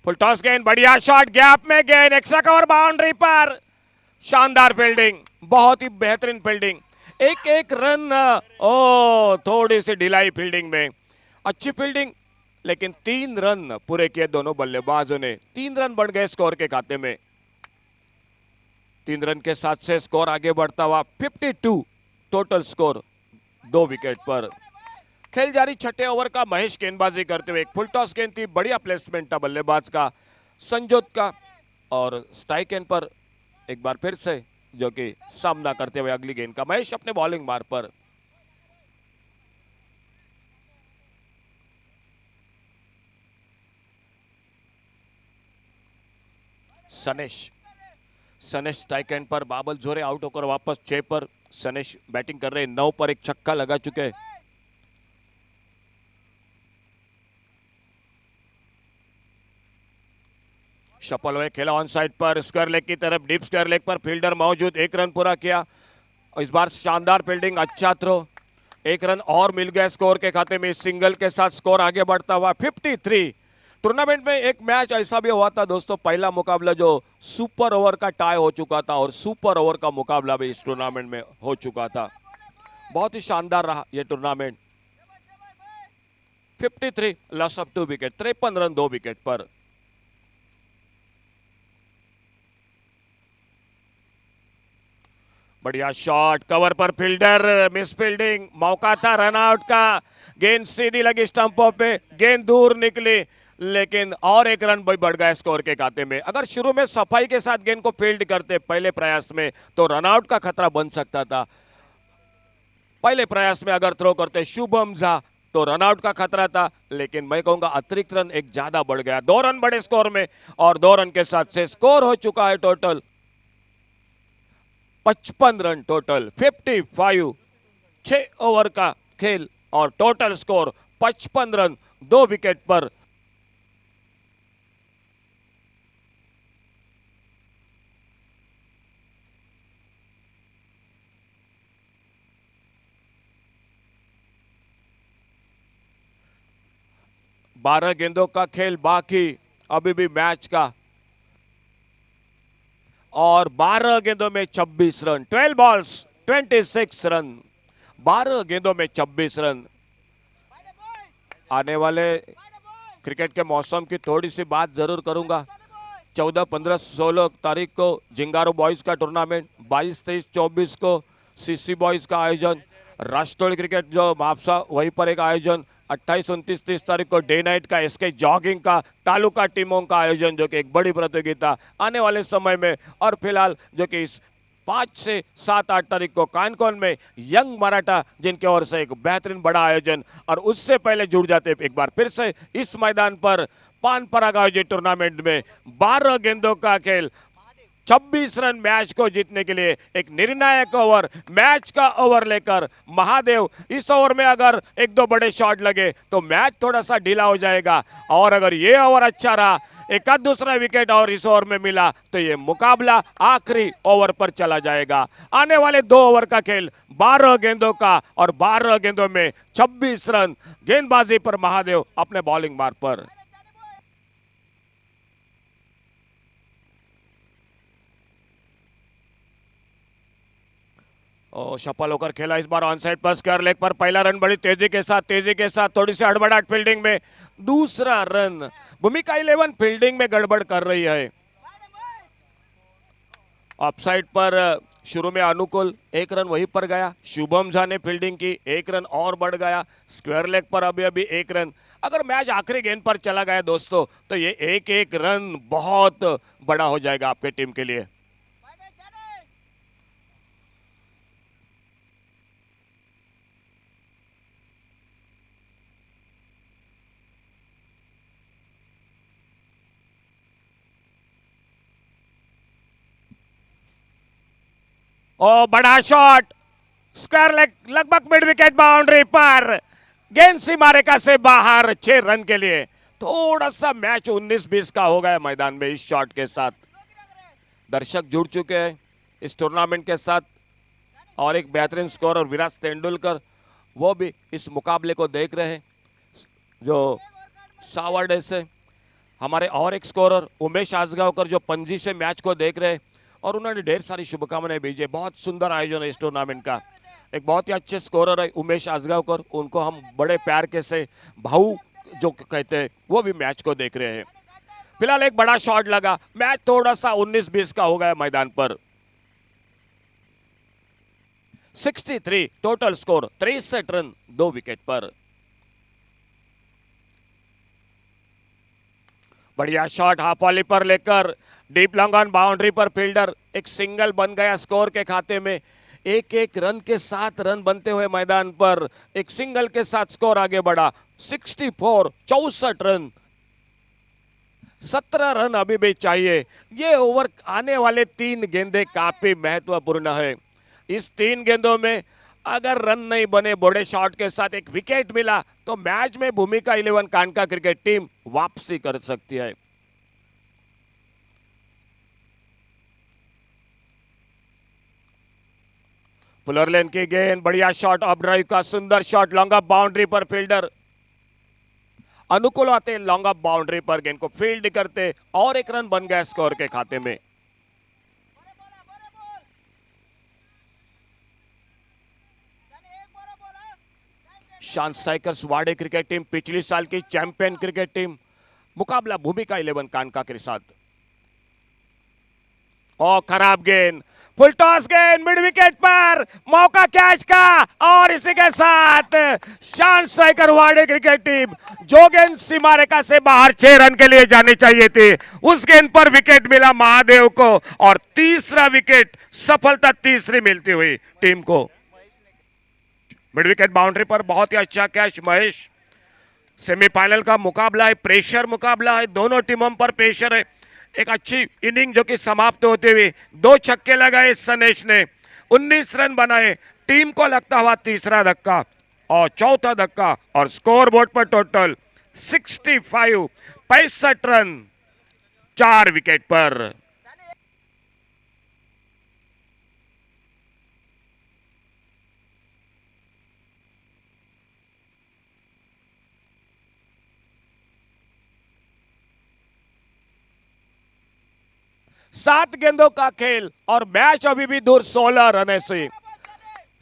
फुल टॉस गेंद, बढ़िया शॉट, गैप में गेंद, एक्स्ट्रा कवर बाउंड्री पर, शानदार फील्डिंग, बहुत ही बेहतरीन फील्डिंग। एक रन, ओ थोड़ी सी ढिलाई फील्डिंग में, अच्छी फील्डिंग, लेकिन 3 रन पूरे किए दोनों बल्लेबाजों ने। 3 रन बढ़ गए स्कोर के खाते में। 3 रन के साथ से स्कोर आगे बढ़ता हुआ 52 टोटल स्कोर 2 विकेट पर। खेल जारी, छठे ओवर का महेश गेंदबाजी करते हुए, एक फुल टॉस गेंद थी, बढ़िया प्लेसमेंट था बल्लेबाज का संजोत का, और स्ट्राइक एंड पर एक बार फिर से जो कि सामना करते हुए अगली गेंद का महेश अपने बॉलिंग मार्ग पर। सनेश स्ट्राइक एंड पर, बाबल जोरे आउट होकर वापस 6 पर। सनेश बैटिंग कर रहे हैं, 9 पर एक छक्का लगा चुके हैं। शफल हुए खेला on side per, square leg की तरफ, डीप स्क्वायर लेग पर फील्डर मौजूद, 1 रन पूरा किया। इस बार शानदार फील्डिंग, अच्छा थ्रो, 1 रन और मिल गया स्कोर के खाते में। सिंगल के साथ स्कोर आगे बढ़ता हुआ 53। टूर्नामेंट में एक मैच ऐसा भी हुआ था दोस्तों, पहला मुकाबला जो सुपर ओवर का टाई हो चुका था, और सुपर ओवर का मुकाबला भी इस टूर्नामेंट में हो चुका था। बहुत ही शानदार रहा यह tournament. 53 loss of 2 wicket, 53 run 2 wicket पर। बढ़िया शॉट, कवर पर फील्डर, मिस फील्डिंग, मौका था रन आउट का। गेंद सीधी लगी स्टंपों पे, गेंद दूर निकली, लेकिन और 1 रन भी बढ़ गया स्कोर के खाते में। अगर शुरू में सफाई के साथ गेंद को फील्ड करते पहले प्रयास में, तो रन आउट का खतरा बन सकता था। पहले प्रयास में अगर थ्रो करते शुभम झा, तो रन आउट का खतरा था, लेकिन मैं कहूंगा अतिरिक्त रन एक ज्यादा बढ़ गया। 2 रन बढ़े स्कोर में, और 2 रन के साथ से स्कोर हो चुका है टोटल 55 रन टोटल, 55, 6 ओवर का खेल और टोटल स्कोर 55 रन, 2 विकेट पर। बारह गेंदों का खेल बाकी अभी भी मैच का, और 12 गेंदों में 26 रन, 12 बॉल्स 26 रन, 12 गेंदों में 26 रन। आने वाले क्रिकेट के मौसम की थोड़ी सी बात जरूर करूंगा। 14, 15, 16 तारीख को जिंगारो बॉयज का टूर्नामेंट, 22, 23, 24 को सीसी बॉयज का आयोजन, राष्ट्रीय क्रिकेट जो मापसा वहीं पर एक आयोजन, 28, 29, 30 तारीख को डे नाइट का एसके जॉगिंग का तालुका टीमों का आयोजन, जो कि एक बड़ी प्रतियोगिता आने वाले समय में। और फिलहाल जो कि इस 5 से 7, 8 तारीख को कानकोन में यंग मराठा, जिनकी ओर से एक बेहतरीन बड़ा आयोजन। और उससे पहले जुड़ जाते एक बार फिर से इस मैदान पर पानपराग आयोजित टूर्नामेंट में 12 गेंदों का खेल, 26 रन मैच को जीतने के लिए एक निर्णायक ओवर, मैच का ओवर लेकर महादेव। इस ओवर में अगर 1-2 बड़े शॉट लगे तो मैच थोड़ा सा ढीला हो जाएगा, और अगर ये ओवर अच्छा रहा, एक आध दूसरा विकेट और इस ओवर में मिला, तो ये मुकाबला आखिरी ओवर पर चला जाएगा। आने वाले 2 ओवर का खेल 12 गेंदों का, और 12 गेंदों में 26 रन। गेंदबाजी पर महादेव अपने बॉलिंग मार्ग पर। और सफल होकर खेला इस बार ऑनसाइड पर, स्क्वायर लेग पर पहला रन बड़ी तेजी के साथ थोड़ी सी हड़बड़ाहट फील्डिंग में, दूसरा रन। भूमिका 11 फील्डिंग में गड़बड़ कर रही है। ऑफसाइड पर शुरू में अनुकूल, 1 रन वहीं पर गया। शुभम झा ने फील्डिंग की, 1 रन और बढ़ गया। स्क्वायर लेग पर अभी अभी 1 रन। अगर मैच आखिरी गेंद पर चला गया दोस्तों, तो ये 1-1 रन बहुत बड़ा हो जाएगा आपके टीम के लिए। ओ बड़ा शॉट, स्क्वायर लेग, लगभग मिड विकेट बाउंड्री पर, गेंद सीमा रेखा से बाहर, 6 रन के लिए। थोड़ा सा मैच 19-20 का हो गया मैदान में इस शॉट के साथ। दर्शक जुड़ चुके हैं इस टूर्नामेंट के साथ, और एक बेहतरीन स्कोरर विराट तेंदुलकर, वो भी इस मुकाबले को देख रहे हैं। जो सावर्डे से हमारे और एक स्कोरर उमेश आजगावकर, जो पणजी से मैच को देख रहे हैं, और उन्होंने ढेर सारी शुभकामनाएं भेजी। बहुत सुंदर आयोजन है इस टूर्नामेंट का। एक बहुत ही अच्छे स्कोरर है उमेश आजगावकर, उनको हम बड़े प्यार के से भाऊ जो कहते हैं, वो भी मैच को देख रहे हैं। फिलहाल एक बड़ा शॉट लगा, मैच थोड़ा सा 19-20 का हो गया मैदान पर। 63 टोटल स्कोर, 63 रन, 2 विकेट पर। बढ़िया शॉट हाफ वॉली पर लेकर डीप लॉन्ग ऑन बाउंड्री पर फील्डर, एक सिंगल बन गया स्कोर के खाते में। 1-1 रन के साथ रन बनते हुए मैदान पर एक सिंगल के साथ स्कोर आगे बढ़ा। 64 रन, 17 रन अभी भी चाहिए। ये ओवर आने वाले 3 गेंदें काफी महत्वपूर्ण है। इस 3 गेंदों में अगर रन नहीं बने, बड़े शॉट के साथ एक विकेट मिला, तो मैच में भूमिका 11 कानका क्रिकेट टीम वापसी कर सकती है। फुलर लेन की गेंद, बढ़िया शॉट ऑफ ड्राइव का, सुंदर शॉट लॉन्ग ऑफ बाउंड्री पर, फील्डर अनुकूल आते लॉन्ग ऑफ बाउंड्री पर, गेंद को फील्ड करते, और 1 रन बन गया स्कोर के खाते में। शान स्ट्राइकर्स वाडे क्रिकेट टीम, पिछली साल की चैंपियन क्रिकेट टीम, मुकाबला भूमिका 11 कानका के साथ। और खराब गेंद, फुल टॉस गेंद मिड विकेट पर, मौका कैच का, और इसी के साथ शान स्ट्राइकर वाडे क्रिकेट टीम, जो गेंद सीमा रेखा से बाहर 6 रन के लिए जानी चाहिए थी, उस गेंद पर विकेट मिला महादेव को, और तीसरा विकेट, सफलता तीसरी मिलती हुई टीम को। मिड विकेट बाउंड्री पर बहुत ही अच्छा कैच महेश। सेमीफाइनल का मुकाबला है, प्रेशर मुकाबला है, दोनों टीमों पर प्रेशर है। एक अच्छी इनिंग जो कि समाप्त होते हुए 2 छक्के लगाए सनेश ने, 19 रन बनाए। टीम को लगता हुआ तीसरा धक्का और चौथा धक्का, और स्कोर बोर्ड पर टोटल 65, 65 रन 4 विकेट पर। सात गेंदों का खेल और मैच अभी भी दूर 16 रन से।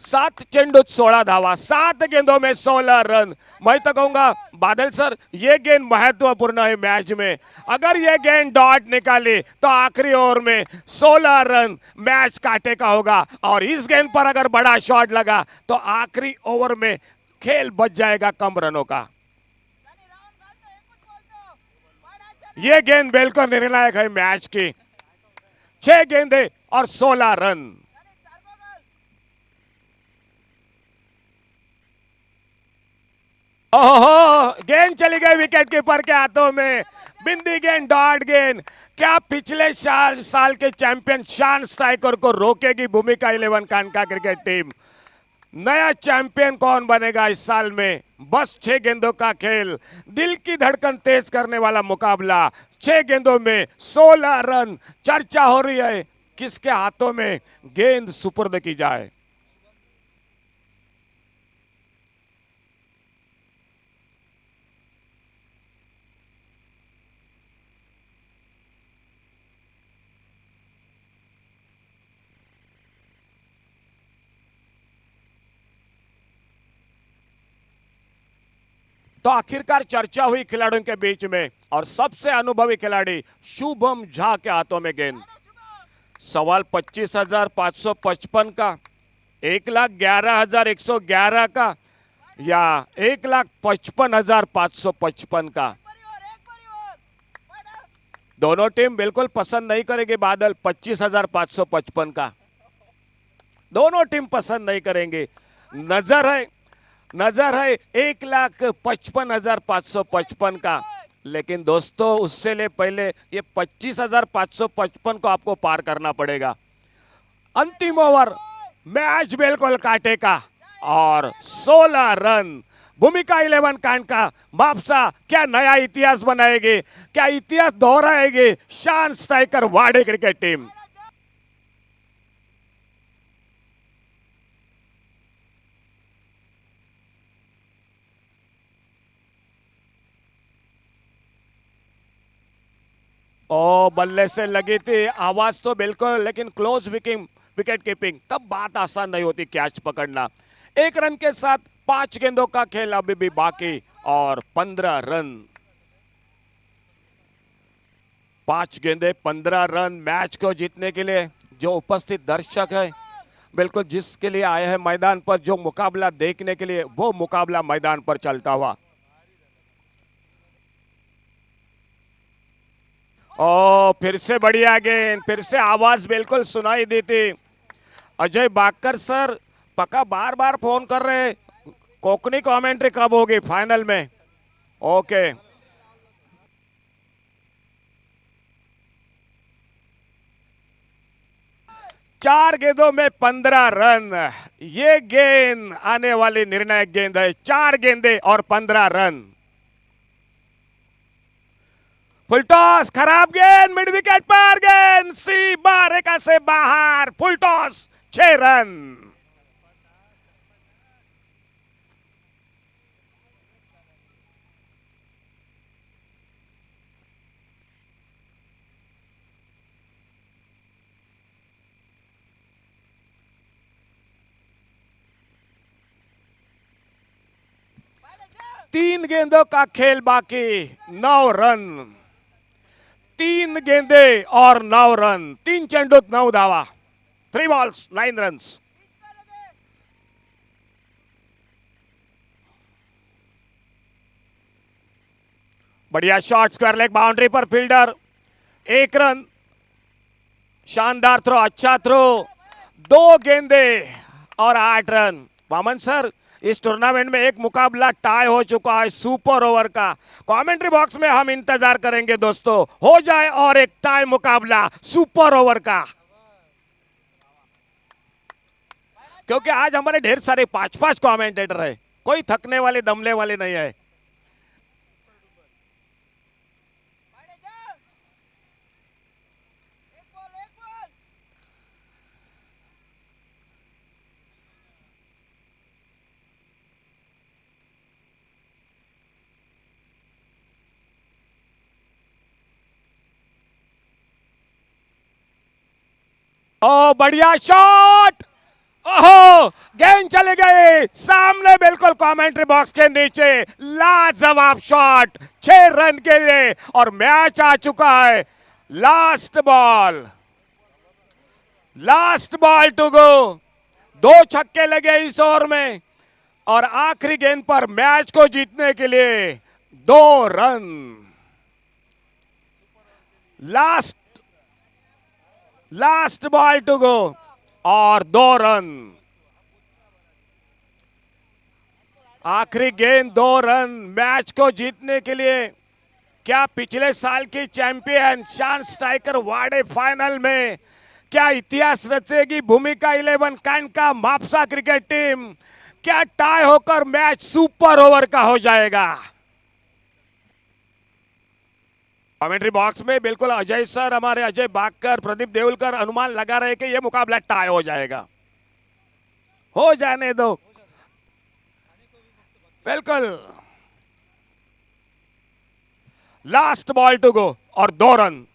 7 चेंडूत 16 धावा, 7 गेंदों में 16 रन। मैं तो कहूंगा बादल सर, ये गेंद महत्वपूर्ण है मैच में। अगर ये गेंद डॉट निकाली तो आखिरी ओवर में 16 रन मैच काटे का होगा, और इस गेंद पर अगर बड़ा शॉट लगा तो आखिरी ओवर में खेल बच जाएगा कम रनों का। ये गेंद बिल्कुल निर्णायक है मैच की। 6 गेंदें और 16 रन। ओहो, गेंद चली गई विकेट कीपर के हाथों में। बिंदी गेंद, डॉट गेंद। क्या पिछले साल के चैंपियन शान स्ट्राइकर को रोकेगी भूमिका 11 कानका क्रिकेट टीम? नया चैंपियन कौन बनेगा इस साल में? बस 6 गेंदों का खेल, दिल की धड़कन तेज करने वाला मुकाबला। 6 गेंदों में 16 रन। चर्चा हो रही है किसके हाथों में गेंद सुपुर्द की जाए। तो आखिरकार चर्चा हुई खिलाड़ियों के बीच में, और सबसे अनुभवी खिलाड़ी शुभम झा के हाथों में गेंद। सवाल 25,555 का, 1,11,111 का, या 1,55,555 का? दोनों टीम बिल्कुल पसंद नहीं करेगी बादल 25,555 का। दोनों टीम पसंद नहीं करेंगे। नजर है 1,55,555 का। लेकिन दोस्तों, उससे ले पहले ये 25,555 को आपको पार करना पड़ेगा। अंतिम ओवर, मैच बिल्कुल काटे का, और 16 रन। भूमिका 11 कानका मापसा क्या नया इतिहास बनाएगी? क्या इतिहास दोहराएगी शान स्ट्राइकर वाड़े क्रिकेट टीम? ओ, बल्ले से लगी थी आवाज तो बिल्कुल, लेकिन क्लोज विकेट कीपिंग, तब बात आसान नहीं होती कैच पकड़ना। 1 रन के साथ 5 गेंदों का खेल अभी भी बाकी, और 15 रन। 5 गेंदे 15 रन। मैच को जीतने के लिए जो उपस्थित दर्शक है, बिल्कुल जिसके लिए आए हैं मैदान पर, जो मुकाबला देखने के लिए, वो मुकाबला मैदान पर चलता हुआ। ओ, फिर से बढ़िया गेंद, फिर से आवाज बिल्कुल सुनाई दी थी। अजय बाकर सर पक्का बार बार फोन कर रहे, कोकनी कमेंट्री कब होगी फाइनल में? ओके। चार गेंदों में 15 रन। ये गेंद आने वाली निर्णायक गेंद है। 4 गेंदे और 15 रन। फुल टॉस, खराब गेंद, मिड विकेट पर गेंद, सी बारेका से बाहर। फुल टॉस, 6 रन। तीन गेंदों का खेल बाकी, 9 रन। 3 गेंदे और 9 रन। 3 चेंडूत 9 धावा, 3 बॉल्स 9 रन। बढ़िया शॉट, स्क्वायर लेग बाउंड्री पर फील्डर, 1 रन। शानदार थ्रो, अच्छा थ्रो। 2 गेंदे और 8 रन। वामन सर, इस टूर्नामेंट में एक मुकाबला टाई हो चुका है सुपर ओवर का। कमेंट्री बॉक्स में हम इंतजार करेंगे दोस्तों, हो जाए और एक टाई मुकाबला सुपर ओवर का, क्योंकि आज हमारे ढेर सारे 5-5 कमेंटेटर है, कोई थकने वाले दमने वाले नहीं है। ओ बढ़िया शॉट, ओहो गेंद चली गई सामने, बिल्कुल कमेंट्री बॉक्स के नीचे, लाजवाब शॉट 6 रन के लिए और मैच आ चुका है लास्ट बॉल टू गो। 2 छक्के लगे इस ओवर में और आखिरी गेंद पर मैच को जीतने के लिए 2 run. Last ball to go और 2 रन, आखिरी गेंद 2 रन मैच को जीतने के लिए। क्या पिछले साल की चैंपियन शान स्ट्राइकर वाड़े फाइनल में क्या इतिहास रचेगी भूमिका 11 कानका मापसा क्रिकेट टीम? क्या टाई होकर मैच सुपर ओवर का हो जाएगा? कमेंट्री बॉक्स में बिल्कुल अजय सर, हमारे अजय बागकर, प्रदीप देवलकर अनुमान लगा रहे कि यह मुकाबला टाई हो जाएगा। हो जाने दो, बिल्कुल लास्ट बॉल टू गो और 2 रन।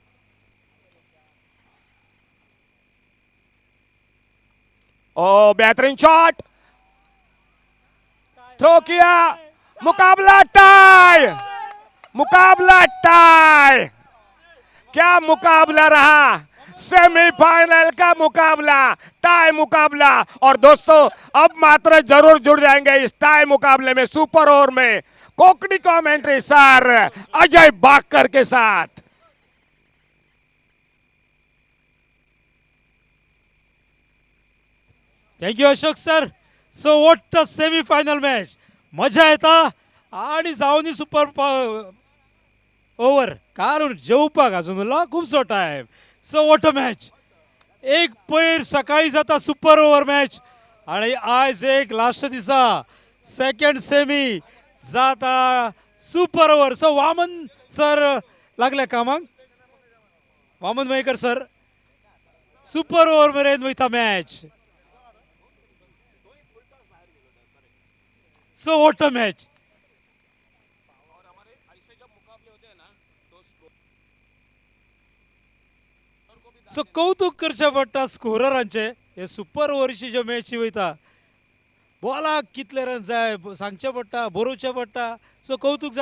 ओ बेहतरीन शॉट, थ्रो किया, मुकाबला टाई, मुकाबला टाई। क्या मुकाबला रहा, सेमीफाइनल का मुकाबला, टाई मुकाबला। और दोस्तों अब मात्र जरूर जुड़ जाएंगे इस टाई मुकाबले में सुपर ओवर में कोकणी कमेंट्री सर अजय बागकर के साथ। Thank you Ashok sir. So what a semifinal match, मजा येता आणि जावनी सुपर ओव्हर कारण जेवपाक अजून उरला खूपसो time. So what a match, एक पयर सकाळी जाता सुपर ओव्हर मॅच आणि आज एक लास्ट दिसा सेकंड सेमी जाता super over. So Vaman sir लागले कामाक, Vaman Mayekar sir super over मेरेन वयता match. So what a match. So कौतुक करचे पडटा स्कोररांचे, हे सुपर ओव्हरची ज्यो मॅची वयता बॉलाक कितले रन जाय सांगचे पडटा, बरोवचे पडटा. सो कौतुक